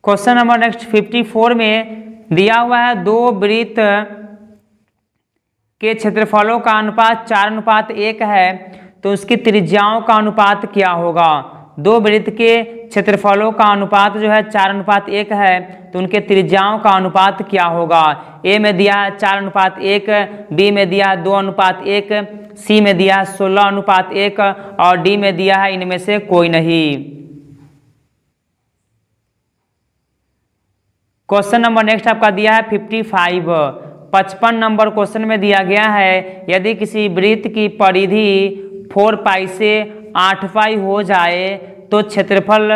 क्वेश्चन नंबर नेक्स्ट 54 में दिया हुआ है दो वृत्त के क्षेत्रफलों का अनुपात 4:1 है, तो उसकी त्रिज्याओं का अनुपात क्या होगा। दो वृत्त के क्षेत्रफलों का अनुपात जो है 4:1 है, तो उनके त्रिज्याओं का अनुपात क्या होगा। ए में दिया है 4:1, बी में दिया है 2:1, सी में दिया है 16:1 और डी में दिया है इनमें से कोई नहीं। क्वेश्चन नंबर नेक्स्ट आपका दिया है 55। 55 नंबर क्वेश्चन में दिया गया है यदि किसी वृत्त की परिधि 4π से 8π हो जाए तो क्षेत्रफल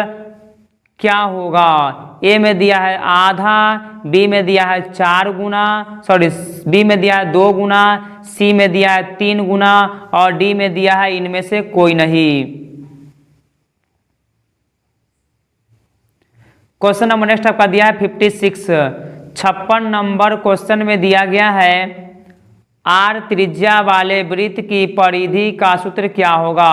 क्या होगा। ए में दिया है आधा, बी में दिया है 4 गुना, बी में दिया है 2 गुना, सी में दिया है 3 गुना और डी में दिया है इनमें से कोई नहीं। क्वेश्चन नंबर नेक्स्ट आपका दिया है 56। 56 नंबर क्वेश्चन में दिया गया है आर त्रिज्या वाले वृत्त की परिधि का सूत्र क्या होगा।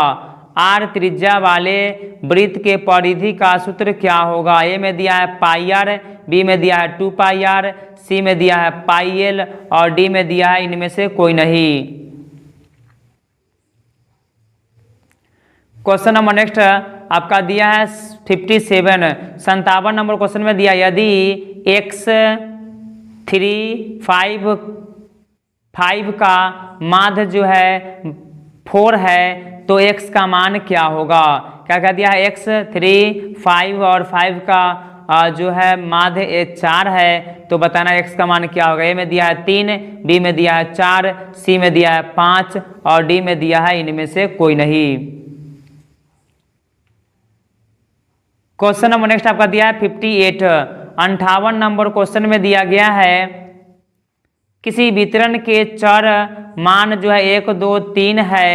आर त्रिज्या वाले वृत्त के परिधि का सूत्र क्या होगा। ए में दिया है πr, बी में दिया है 2πr, सी में दिया है πl और डी में दिया है इनमें से कोई नहीं। क्वेश्चन नंबर नेक्स्ट आपका दिया है 57। 57 नंबर क्वेश्चन में दिया यदि x 3 5 का माध्य जो है 4 है तो x का मान क्या होगा। क्या कह दिया है x 3 5 और 5 का जो है माध्य 4 है, तो बताना x का मान क्या होगा। ए में दिया है 3, बी में दिया है 4, सी में दिया है 5 और डी में दिया है इनमें से कोई नहीं। क्वेश्चन नंबर नेक्स्ट आपका दिया है 58। 58 नंबर क्वेश्चन में दिया गया है किसी वितरण के चर मान जो है 1 2 3 है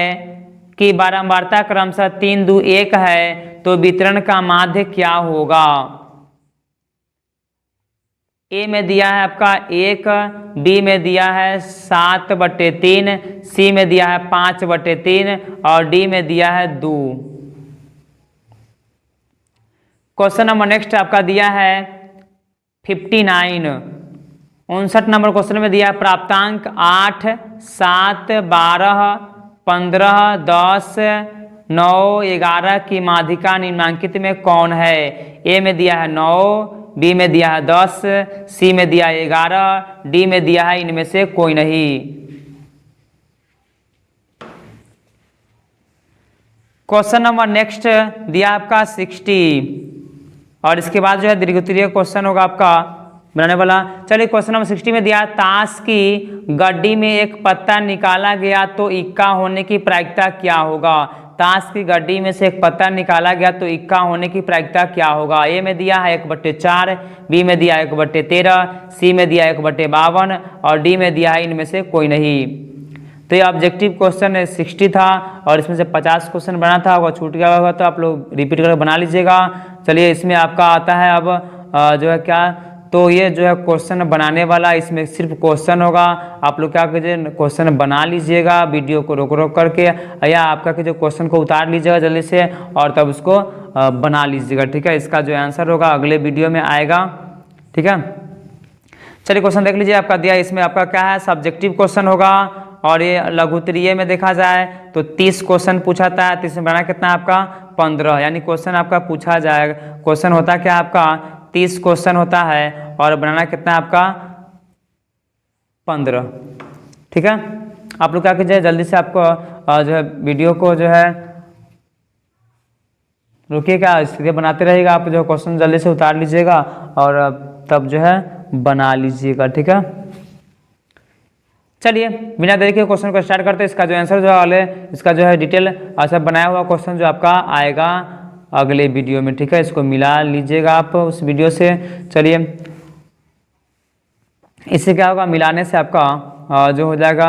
कि बारंबारता क्रमशः 3 2 1 है, तो वितरण का माध्य क्या होगा। ए में दिया है आपका 1, बी में दिया है 7/3, सी में दिया है 5/3 और डी में दिया है 2। क्वेश्चन नंबर नेक्स्ट आपका दिया है 59, 59 नंबर क्वेश्चन में दिया है प्राप्तांक 8, 7, 12, 15, 10, 9, 11 की माध्यिका निम्नांकित में कौन है? ए में दिया है 9, बी में दिया है 10, सी में दिया है 11, डी में दिया है इनमें से कोई नहीं। क्वेश्चन नंबर नेक्स्ट दिया आपका 60 और इसके बाद जो है दीर्घोत्तरीय क्वेश्चन होगा आपका बनाने वाला। चलिए क्वेश्चन नंबर 60 में दिया ताश की गड्डी में एक पत्ता निकाला गया तो इक्का होने की प्रायिकता क्या होगा? ताश की गड्डी में से एक पत्ता निकाला गया तो इक्का होने की प्रायिकता क्या होगा? ए में दिया है 1/4, बी में दिया है 1/13, सी में दिया है 1/52 और डी में दिया है इनमें से कोई नहीं। तो ये ऑब्जेक्टिव क्वेश्चन 60 था और इसमें से 50 क्वेश्चन बना था, अगर छूट गया होगा तो आप लोग रिपीट करके बना लीजिएगा। चलिए इसमें आपका आता है अब जो है क्या, तो ये जो है क्वेश्चन बनाने वाला, इसमें सिर्फ क्वेश्चन होगा। आप लोग क्या कीजिए क्वेश्चन बना लीजिएगा, वीडियो को रोक रोक करके, या आपका जो क्वेश्चन को उतार लीजिएगा जल्दी से और तब उसको बना लीजिएगा, ठीक है। इसका जो आंसर होगा अगले वीडियो में आएगा, ठीक है। चलिए क्वेश्चन देख लीजिए आपका दिया, इसमें आपका क्या है सब्जेक्टिव क्वेश्चन होगा और ये लघुत्तरीय में देखा जाए तो 30 क्वेश्चन पूछा था, 30 में बना कितना आपका 15, यानी क्वेश्चन आपका पूछा जाएगा। क्वेश्चन होता क्या आपका 30 क्वेश्चन होता है और बनाना कितना आपका 15, ठीक है। आप लोग क्या कीजिए जल्दी से आपको जो है वीडियो को जो है रुकिएगा, इसलिए बनाते रहेगा, आप जो क्वेश्चन जल्दी से उतार लीजिएगा और तब जो है बना लीजिएगा, ठीक है। चलिए बिना देरी के क्वेश्चन को स्टार्ट करते हैं। इसका जो आंसर जो है इसका जो है डिटेल ऐसा बनाया हुआ क्वेश्चन जो आपका आएगा अगले वीडियो में, ठीक है। इसको मिला लीजिएगा आप उस वीडियो से। चलिए इससे क्या होगा, मिलाने से आपका जो हो जाएगा,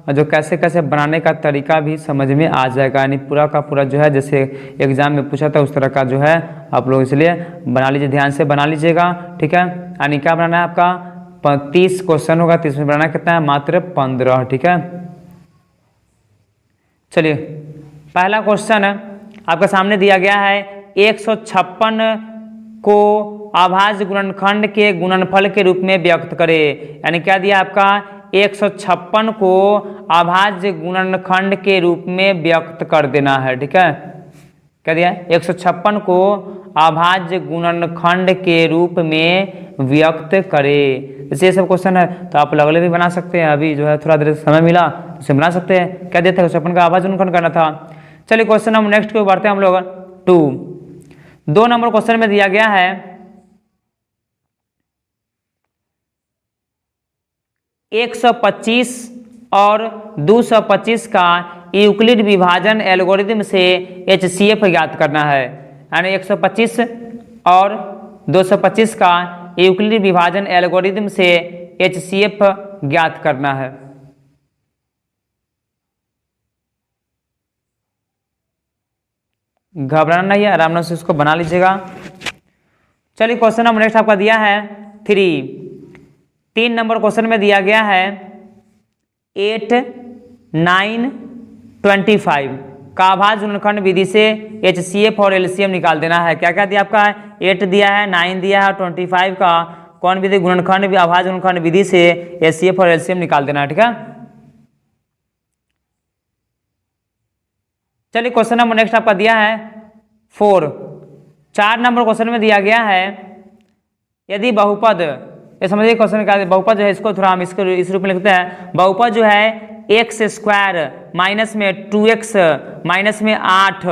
जो कैसे कैसे बनाने का तरीका भी समझ में आ जाएगा, यानी पूरा का पूरा जो है जैसे एग्जाम में पूछा था उस तरह का जो है आप लोग इसलिए बना लीजिए, ध्यान से बना लीजिएगा, ठीक है। यानी क्या बनाना है आपका 30 क्वेश्चन होगा, 30 में बनाना कितना है मात्र 15, ठीक है। चलिए पहला क्वेश्चन आपका सामने दिया गया है 156 को अभाज्य गुणनखंड के गुणनफल के रूप में व्यक्त करे, यानी क्या दिया आपका 156 को अभाज्य गुणनखंड के रूप में व्यक्त कर देना है, ठीक है। क्या दिया 156 को अभाज्य गुणनखंड के रूप में व्यक्त करे। जैसे ये सब क्वेश्चन है तो आप अगले भी बना सकते हैं, अभी जो है थोड़ा देर समय मिला तो उसे बना सकते हैं। क्या देते हैं 156 का अभाज्य गुणनखंड करना था। चलिए क्वेश्चन हम नेक्स्ट को बढ़ते हैं हम लोग 2 नंबर क्वेश्चन में दिया गया है 125 और 225 का यूक्लिड विभाजन एल्गोरिथम से HCF ज्ञात करना है, यानी 125 और 225 का यूक्लिड विभाजन एल्गोरिथम से HCF ज्ञात करना है। घबराना नहीं है, आराम से इसको बना लीजिएगा। चलिए क्वेश्चन नंबर नेक्स्ट आपका दिया है 3 नंबर क्वेश्चन में दिया गया है 8, 9, 25 का अभाज्य गुणनखंड विधि से HCF और LCM निकाल देना है। क्या क्या दिया आपका 8 दिया है, 9 दिया है और 25 का कौन विधि गुणनखंड अभाज्य गुणनखंड विधि से HCF और LCM निकाल देना है, ठीक है। चलिए क्वेश्चन नंबर नेक्स्ट आपका दिया है 4 नंबर क्वेश्चन में दिया गया है यदि बहुपद, ये समझिए क्वेश्चन का बहुपद जो है इसको थोड़ा हम इसको इस रूप में लिखते हैं। बहुपद जो है x² माइनस में 2x माइनस में 8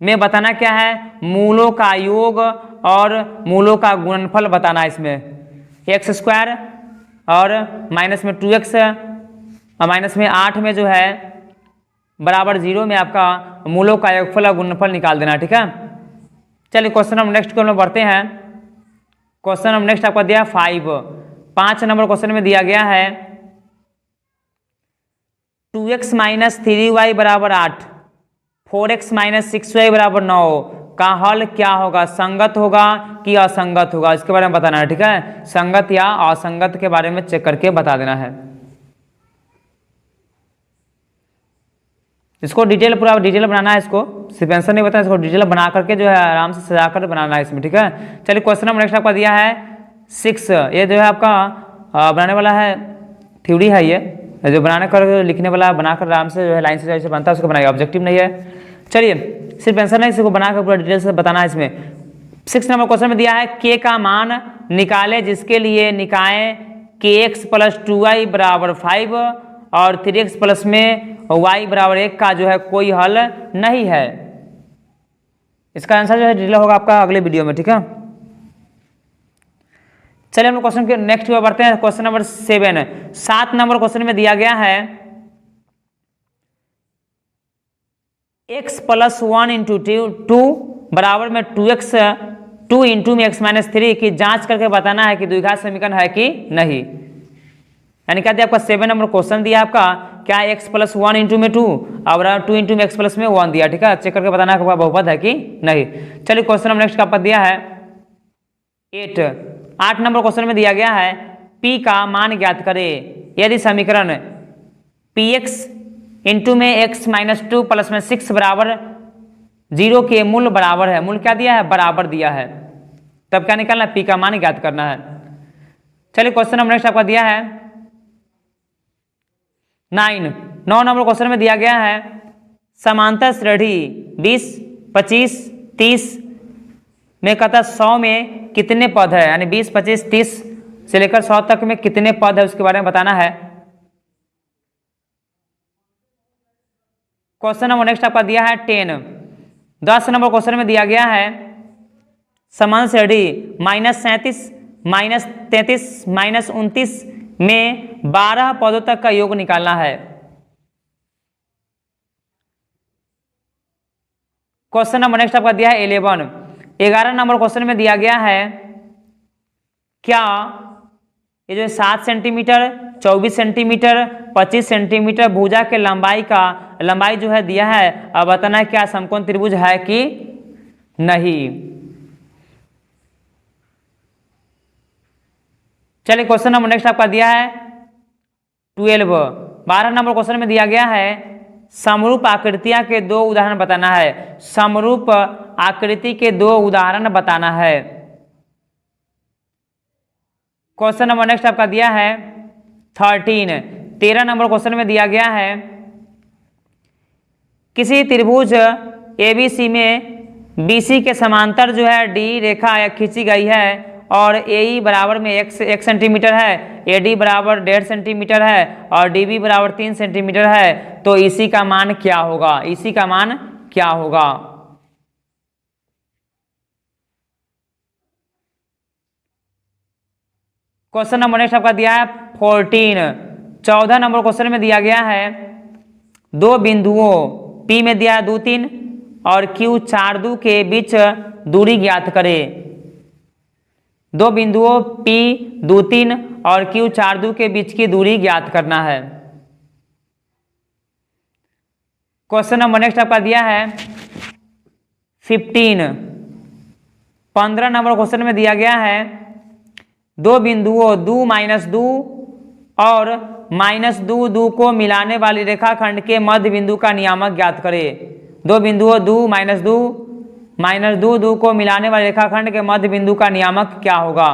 में बताना क्या है मूलों का योग और मूलों का गुणनफल बताना है। इसमें x² और माइनस में 2x और माइनस में 8 में जो है बराबर 0 में आपका मूलों का योगफल और गुणनफल निकाल देना, ठीक है। चलिए क्वेश्चन हम नेक्स्ट को बढ़ते हैं। क्वेश्चन हम नेक्स्ट आपका दिया 5 नंबर क्वेश्चन में दिया गया है 2x माइनस 3y बराबर 8, 4x माइनस 6y बराबर 9 का हल क्या होगा, संगत होगा कि असंगत होगा, इसके बारे में बताना है, ठीक है। संगत या असंगत के बारे में चेक करके बता देना है। इसको डिटेल पूरा डिटेल बनाना है, इसको सिर्फ आंसर नहीं बताया, इसको डिटेल बना करके जो है आराम से सजा कर बनाना है इसमें, ठीक है। चलिए क्वेश्चन नंबर नेक्स्ट आपका दिया है 6। ये जो है आपका बनाने वाला है थ्योरी है, ये जो बनाने कर लिखने वाला बनाकर आराम से जो है लाइन से जैसे बनता है उसको बनाइए, ऑब्जेक्टिव नहीं है। चलिए सिर्फ आंसर नहीं, इसको बनाकर पूरा डिटेल से बताना है इसमें। 6 नंबर क्वेश्चन में दिया है के का मान निकाले जिसके लिए निकाय kx प्लस 2y बराबर 5 और 3x प्लस में y बराबर 1 का जो है कोई हल नहीं है। इसका आंसर जो है डिटेल होगा आपका अगले वीडियो में, ठीक है। चलिए हम लोग क्वेश्चन के नेक्स्ट की ओर बढ़ते हैं। Question number 7। 7 नंबर क्वेश्चन में दिया गया है x प्लस 1 इंटू 2 बराबर में 2x 2 इंटू में x माइनस 3 की जांच करके बताना है कि द्विघात समीकरण है कि नहीं। यानी क्या दिया आपका 7 नंबर क्वेश्चन दिया आपका क्या x प्लस 1 इंटू में 2 और 2 इंटू में x प्लस में 1 दिया, ठीक है। चेक करके बताना है बहुपद है कि नहीं। चलिए क्वेश्चन नंबर नेक्स्ट का आपका दिया है 8 नंबर क्वेश्चन में दिया गया है p का मान ज्ञात करे यदि समीकरण px इंटू में x माइनस 2 प्लस में 6 बराबर 0 के मूल बराबर है। मूल क्या दिया है? बराबर दिया है। तब क्या निकालना है? p का मान ज्ञात करना है। चलिए क्वेश्चन नंबर नेक्स्ट आपका दिया है 9 नंबर क्वेश्चन में दिया गया है समांतर श्रेणी 20, 25, 30 में कहता 100 में कितने पद है, यानी 20, 25, 30 से लेकर 100 तक में कितने पद है उसके बारे में बताना है। क्वेश्चन नंबर नेक्स्ट आपका दिया है 10 नंबर क्वेश्चन में दिया गया है समांतर श्रेणी -37, -33, -29 में 12 पदों तक का योग निकालना है। क्वेश्चन नंबर नेक्स्ट आपका दिया है 11 नंबर क्वेश्चन में दिया गया है क्या ये जो 7 सेंटीमीटर, 24 सेंटीमीटर, 25 सेंटीमीटर भुजा के लंबाई जो है दिया है, अब बताना है क्या समकोण त्रिभुज है कि नहीं। चलिए क्वेश्चन नंबर नेक्स्ट आपका दिया है 12 नंबर क्वेश्चन में दिया गया है समरूप आकृतियां के 2 उदाहरण बताना है। समरूप आकृति के 2 उदाहरण बताना है। क्वेश्चन नंबर नेक्स्ट आपका दिया है 13 नंबर क्वेश्चन में दिया गया है किसी त्रिभुज ABC में BC के समांतर जो है D रेखा खींची गई है और AE बराबर में 1 सेंटीमीटर है, AD बराबर 1.5 सेंटीमीटर है और DB बराबर 3 सेंटीमीटर है, तो इसी का मान क्या होगा? इसी का मान क्या होगा? क्वेश्चन नंबर नेक्स्ट आपका दिया है 14 नंबर क्वेश्चन में दिया गया है 2 बिंदुओं P में दिया है 2, 3 और Q 4, 2 के बीच दूरी ज्ञात करें। 2 बिंदुओं P 2, 3 और Q 4, 2 के बीच की दूरी ज्ञात करना है। क्वेश्चन नंबर नेक्स्ट आपका दिया है 15 नंबर क्वेश्चन में दिया गया है 2 बिंदुओं 2, -2 और -2, 2 को मिलाने वाली रेखाखंड के मध्य बिंदु का नियामक ज्ञात करें। 2 बिंदुओं 2, -2, 2 को मिलाने वाले रेखाखंड के मध्य बिंदु का नियामक क्या होगा?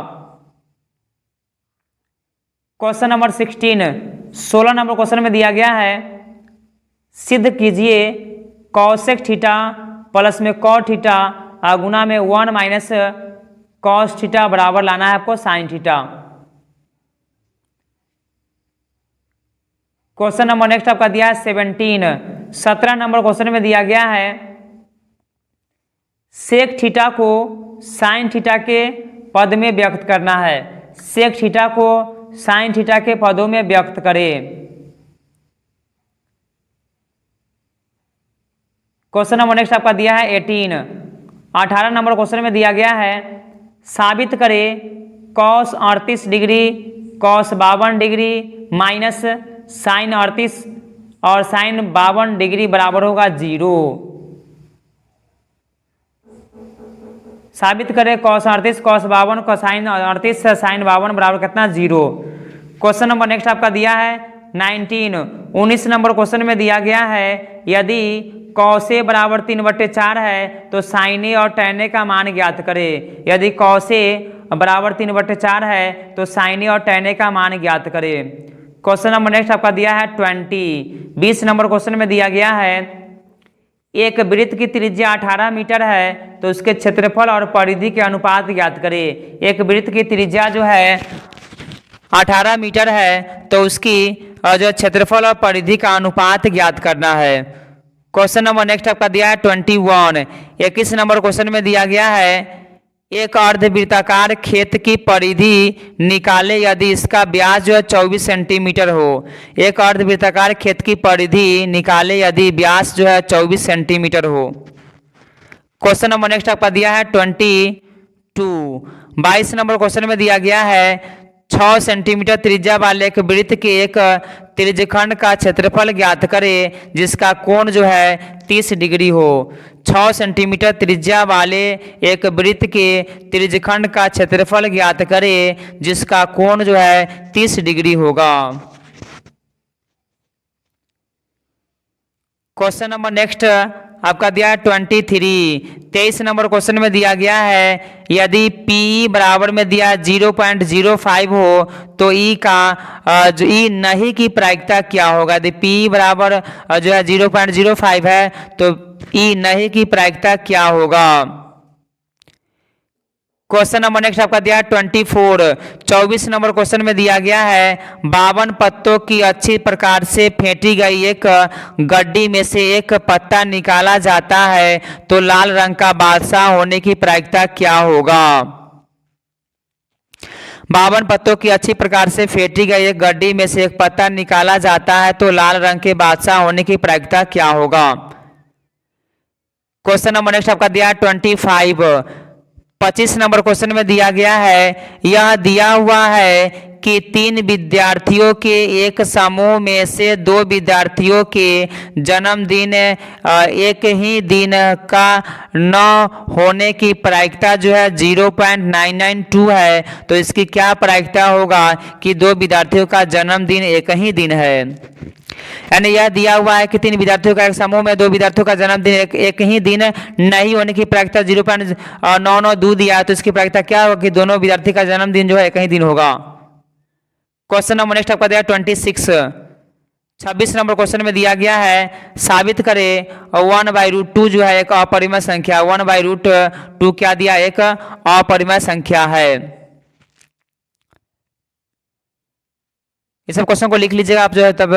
क्वेश्चन नंबर 16 नंबर क्वेश्चन में दिया गया है सिद्ध कीजिए कॉसेक थीटा प्लस में कॉट थीटा गुना में 1 माइनस कॉस थीटा बराबर लाना है आपको sine theta. Question number next आपका दिया है 17 नंबर क्वेश्चन में दिया गया है सेक थीटा को साइन थीटा के पद में व्यक्त करना है। सेक थीटा को साइन थीटा के पदों में व्यक्त करें। क्वेश्चन नंबर नेक्स्ट आपका दिया है 18 नंबर क्वेश्चन में दिया गया है साबित करें cos 38 degree cos 52 degree minus sine 38 और साइन 52 डिग्री बराबर होगा 0। साबित करें कॉस 38 कॉस 52 साइन 38 साइन 52 बराबर कितना 0। क्वेश्चन नंबर नेक्स्ट आपका दिया है 19। 19 नंबर क्वेश्चन में दिया गया है यदि कौसे बराबर 3/4 है तो साइने और टैने का मान ज्ञात करें। यदि कौसे बराबर 3/4 है तो साइने और टैने का मान ज्ञात करें। क्वेश्चन नंबर नेक्स्ट आपका दिया है 20। 20 नंबर क्वेश्चन में दिया गया है एक वृत्त की त्रिज्या 18 मीटर है तो उसके क्षेत्रफल और परिधि के अनुपात ज्ञात करें। एक वृत्त की त्रिज्या जो है 18 मीटर है तो उसकी जो क्षेत्रफल और परिधि का अनुपात ज्ञात करना है। क्वेश्चन नंबर नेक्स्ट आपका दिया है 21। 21 नंबर क्वेश्चन में दिया गया है एक अर्धवृत्ताकार खेत की परिधि निकाले यदि इसका व्यास जो है 24 सेंटीमीटर हो। एक अर्धवृत्ताकार खेत की परिधि निकाले यदि व्यास जो है 24 सेंटीमीटर हो। क्वेश्चन नंबर नेक्स्ट आपका दिया है 22। 22 नंबर क्वेश्चन में दिया गया है 6 सेंटीमीटर त्रिज्या वाले एक वृत्त के एक त्रिज्यखंड का क्षेत्रफल ज्ञात करें जिसका कोण जो है 30 डिग्री हो। 6 सेंटीमीटर त्रिज्या वाले एक वृत्त के त्रिज्यखंड का क्षेत्रफल ज्ञात करें जिसका कोण जो है 30 डिग्री होगा। क्वेश्चन नंबर नेक्स्ट आपका दिया है 23। 23 नंबर क्वेश्चन में दिया गया है यदि P बराबर में दिया 0.05 हो तो E का जो E नहीं की प्रायिकता क्या होगा। यदि P बराबर जो है 0.05 है तो E नहीं की प्रायिकता क्या होगा। क्वेश्चन नंबर नेक्स्ट आपका दिया है 24। 24 नंबर क्वेश्चन में दिया गया है 52 पत्तों की अच्छी प्रकार से फेंटी गई एक गड्डी में से एक पत्ता निकाला जाता है तो लाल रंग का बादशाह होने की प्रायिकता क्या होगा। 52 पत्तों की अच्छी प्रकार से फेंटी गई एक गड्डी में से एक पत्ता निकाला जाता है तो लाल रंग के बादशाह होने की प्रायिकता क्या होगा। क्वेश्चन नंबर नेक्स्ट आपका दिया है 25। 25 नंबर क्वेश्चन में दिया गया है यह दिया हुआ है कि 3 विद्यार्थियों के एक समूह में से 2 विद्यार्थियों के जन्मदिन एक ही दिन का न होने की प्रायिकता जो है 0.992 है तो इसकी क्या प्रायिकता होगा कि 2 विद्यार्थियों का जन्मदिन एक ही दिन है। यानी यह दिया हुआ है कि 3 विद्यार्थियों का एक समूह में 2 विद्यार्थियों का जन्मदिन एक ही दिन नहीं होने की प्रायिकता 0.992 दिया है तो इसकी प्रायिकता क्या होगा कि दोनों विद्यार्थी का जन्मदिन जो है एक ही दिन होगा। क्वेश्चन नंबर नेक्स्ट आपका दिया 26। 26 नंबर क्वेश्चन में दिया गया है साबित करें 1/√2 जो है एक अपरिमेय संख्या। 1/√2 क्या दिया एक अपरिमेय संख्या है। ये सब क्वेश्चन को लिख लीजिएगा आप जो है तब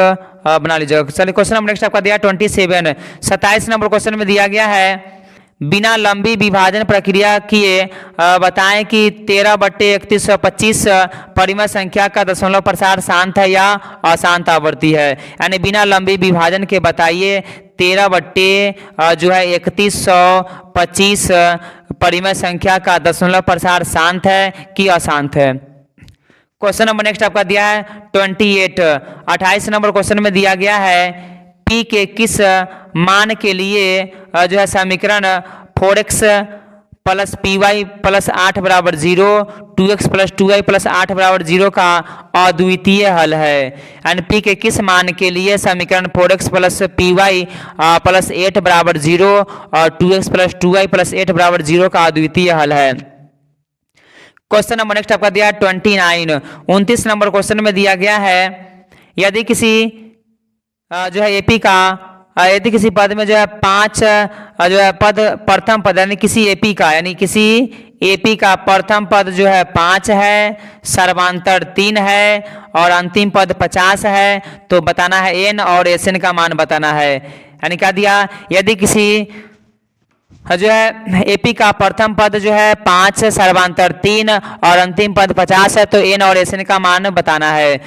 बना लीजिएगा। चलिए क्वेश्चन नंबर नेक्स्ट आपका दिया 27। 27 नंबर क्वेश्चन में दिया गया है बिना लंबी विभाजन प्रक्रिया किए बताएं कि 13/3125 परिमेय संख्या का दशमलव प्रसार शांत है या अशांत आवर्ती है। यानी बिना लंबी विभाजन के बताइए 13/3125 परिमेय संख्या का दशमलव प्रसार शांत है कि अशांत है। क्वेश्चन नंबर नेक्स्ट आपका दिया है 28। 28 नंबर क्वेश्चन में दिया गया है P के किस मान के लिए जो है समीकरण 4x प्लस py प्लस 8 बराबर 0 2x प्लस 2y प्लस 8 बराबर 0 का अद्वितीय हल है। यानी P के किस मान के लिए समीकरण 4x प्लस py प्लस 8 बराबर 0 और 2x प्लस 2y प्लस 8 बराबर 0 का अद्वितीय हल है। क्वेश्चन नंबर नेक्स्ट आपका दिया है 29। 29 नंबर क्वेश्चन में दिया गया है यदि किसी जो है एपी का यदि किसी पद में जो है 5 जो है पद प्रथम पद यानी किसी एपी का प्रथम पद जो है 5 है, सर्वांतर 3 है और अंतिम पद 50 है तो बताना है एन और एस एन का मान बताना है। यानी क्या दिया यदि किसी जो है एपी का प्रथम पद जो है 5 सर्वांतर 3 और अंतिम पद 50 है तो एन और एस एन का मान बताना है।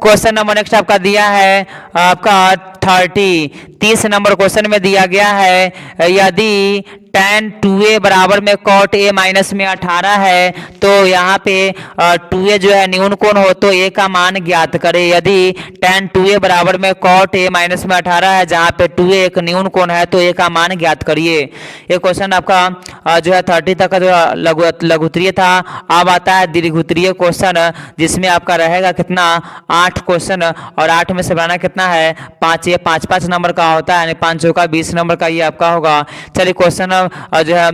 क्वेश्चन नंबर नेक्स्ट आपका दिया है आपका 30। 30 नंबर क्वेश्चन में दिया गया है यदि tan 2a बराबर में cot a माइनस में 18 है तो यहाँ पे 2a जो है न्यून कोण हो तो a का मान ज्ञात करें। यदि tan 2a बराबर में cot a माइनस में 18 है जहाँ पे 2a एक न्यून कोण है तो a का मान ज्ञात करिए। ये क्वेश्चन आपका जो है 30 तक का जो लघुत्तरीय था। अब आता है दीर्घोत्तरीय क्वेश्चन जिसमें आपका रहेगा कितना 8 क्वेश्चन और 8 में से बनाना कितना है 5। ये 5-5 नंबर का होता है यानी 5 चौका 20 नंबर का ये आपका होगा। चलिए क्वेश्चन जो है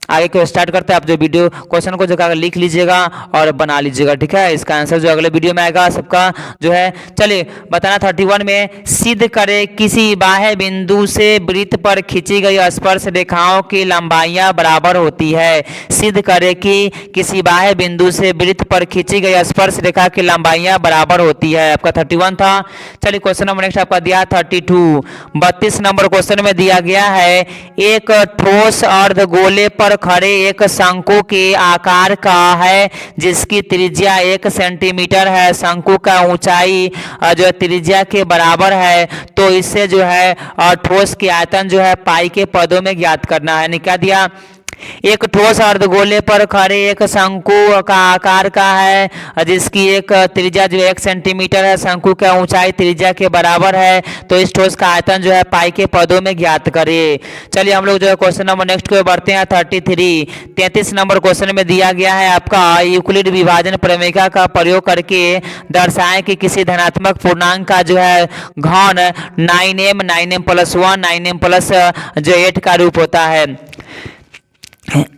आगे को स्टार्ट करते हैं। आप जो वीडियो क्वेश्चन को जो लिख लीजिएगा और बना लीजिएगा, ठीक है। इसका आंसर जो अगले वीडियो में आएगा सबका जो है। चलिए बताना 31 में सिद्ध करे किसी बाह्य बिंदु से वृत्त पर खींची गई स्पर्श रेखाओं की लंबाइयां बराबर होती है। सिद्ध करे कि किसी बाह्य बिंदु से वृत्त पर खींची गई स्पर्श रेखा की लंबाइयां बराबर होती है। आपका 31 था। चलिए क्वेश्चन नंबर नेक्स्ट आपका दिया 32। 32 नंबर क्वेश्चन में दिया गया है एक ठोस अर्धगोले पर खड़े एक शंकु के आकार का है जिसकी त्रिज्या 1 सेंटीमीटर है। शंकु का ऊंचाई जो त्रिज्या के बराबर है तो इससे जो है ठोस की आयतन जो है पाई के पदों में ज्ञात करना है। क्या दिया एक ठोस अर्धगोले पर खड़े एक शंकु का आकार का है जिसकी एक त्रिज्या जो 1 सेंटीमीटर है। शंकु का ऊंचाई त्रिज्या के बराबर है तो इस ठोस का आयतन जो है पाई के पदों में ज्ञात करें। चलिए हम लोग जो है क्वेश्चन नंबर नेक्स्ट को बढ़ते हैं 33। 33 नंबर क्वेश्चन में दिया गया है आपका यूक्लिड विभाजन प्रमेय का प्रयोग करके दर्शाएं कि किसी धनात्मक पूर्णांक का जो है घन 9m 9m + 1 9m + जो 8 का रूप होता है।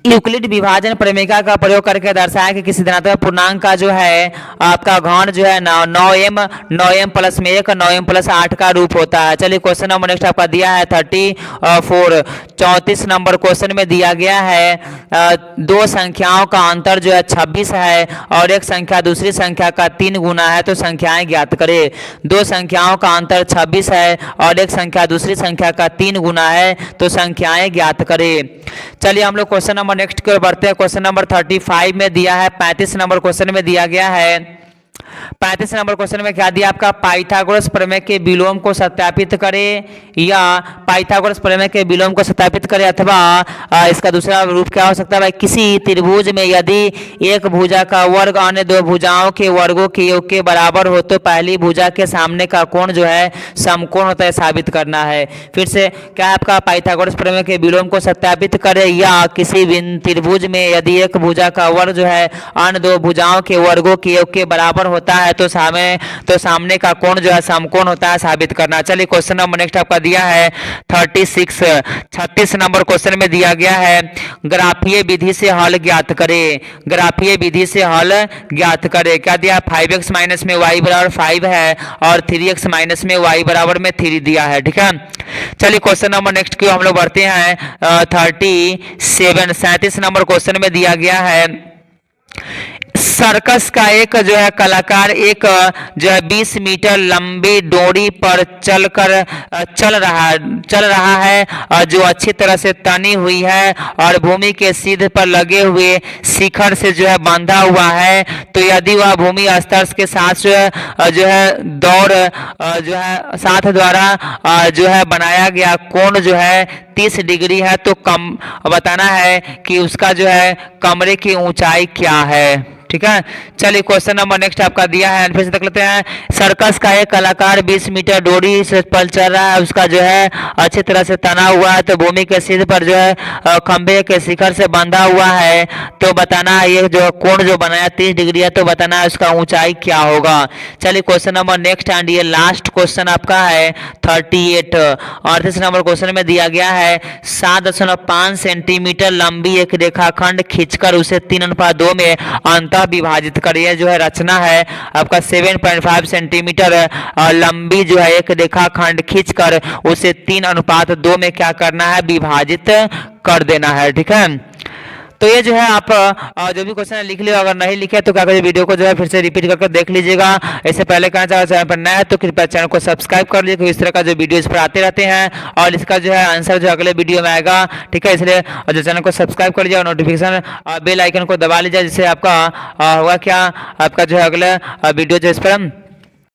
यूक्लिड विभाजन प्रमेय का प्रयोग करके दर्शाया कि किसी धनात्मक पूर्णांक का जो है आपका घन जो है 9m 9m + 1 9m + 8 का रूप होता है। चलिए क्वेश्चन नंबर नेक्स्ट आपका दिया है 34। 34 नंबर क्वेश्चन में दिया गया है दो संख्याओं का अंतर जो है 26 है और एक संख्या दूसरी संख्या का 3 गुना है तो संख्याएं ज्ञात करें। दो संख्याओं का अंतर 26 है और एक संख्या दूसरी संख्या का 3 गुना है तो संख्याएं ज्ञात करें। चलिए हम लोग क्वेश्चन नंबर नेक्स्ट की ओर बढ़ते हैं। क्वेश्चन नंबर 35 में दिया है 35 नंबर क्वेश्चन में दिया गया है 35 नंबर क्वेश्चन में क्या दिया आपका पाइथागोरस प्रमेय के विलोम को सत्यापित करें या पाइथागोरस प्रमेय के विलोम को सत्यापित करें अथवा इसका दूसरा रूप क्या हो सकता है भाई किसी त्रिभुज में यदि एक भुजा का वर्ग अन्य दो भुजाओं के वर्गों के योग के बराबर हो तो पहली भुजा के सामने का कोण जो है समकोण होता है साबित करना है। फिर से क्या है आपका पाइथागोरस प्रमेय के विलोम को सत्यापित करें या किसी त्रिभुज में यदि एक भुजा का वर्ग जो है अन्य दो भुजाओं के वर्गों के योग के बराबर होता है तो सामने का कोण जो है समकोण होता है साबित करना। चलिए क्वेश्चन नंबर नेक्स्ट आपका दिया है 36। 36 नंबर क्वेश्चन में दिया गया है ग्राफीय विधि से हल ज्ञात करें। ग्राफीय विधि से हल ज्ञात करें। क्या दिया 5x - में y बराबर 5 है और 3x - में y बराबर में 3 दिया है, ठीक है। चलिए क्वेश्चन नंबर नेक्स्ट की हम लोग बढ़ते हैं 37। 37 नंबर क्वेश्चन में दिया गया है सर्कस का एक जो है कलाकार एक जो है 20 मीटर लंबी डोरी पर चल रहा है जो अच्छी तरह से तनी हुई है और भूमि के सीध पर लगे हुए शिखर से जो है बंधा हुआ है। तो यदि वह भूमि स्तर के साथ जो है दौड़ जो है साथ द्वारा जो है बनाया गया कोण जो है 30 डिग्री है तो कम बताना है कि उसका जो है कमरे की ऊंचाई क्या है, ठीक है। चलिए क्वेश्चन नंबर नेक्स्ट आपका दिया है फिर से देख लेते हैं। सर्कस का एक कलाकार 20 मीटर डोरी से पर चल रहा है उसका जो है अच्छी तरह से तना हुआ है तो भूमि के सिर पर जो है खंबे के शिखर से बंधा हुआ है तो बताना है ये जो कोण जो बनाया 30 डिग्री है तो बताना है उसका ऊंचाई क्या होगा। चलिए क्वेश्चन नंबर नेक्स्ट एंड ये लास्ट क्वेश्चन आपका है 38। 38 नंबर क्वेश्चन में दिया गया है 7.5 सेंटीमीटर लंबी एक रेखाखंड खींचकर उसे 3:2 में अंत विभाजित करिए। जो है रचना है आपका 7.5 सेंटीमीटर लंबी जो है एक रेखाखंड खींचकर उसे 3:2 में क्या करना है विभाजित कर देना है, ठीक है। तो ये जो है आप जो भी क्वेश्चन लिख लियो, अगर नहीं लिखे तो क्या करिए वीडियो को जो है फिर से रिपीट करके देख लीजिएगा। इससे पहले कहना चाहे चैनल पर नया है तो कृपया चैनल को सब्सक्राइब कर लीजिए, इस तरह का जो वीडियो इस पर आते रहते हैं और इसका जो है आंसर जो अगले वीडियो में आएगा, ठीक है। इसलिए जो चैनल को सब्सक्राइब कर लीजिए और नोटिफिकेशन बेल आइकन को दबा लीजिए जिससे आपका होगा क्या आपका जो है अगला वीडियो जो इस पर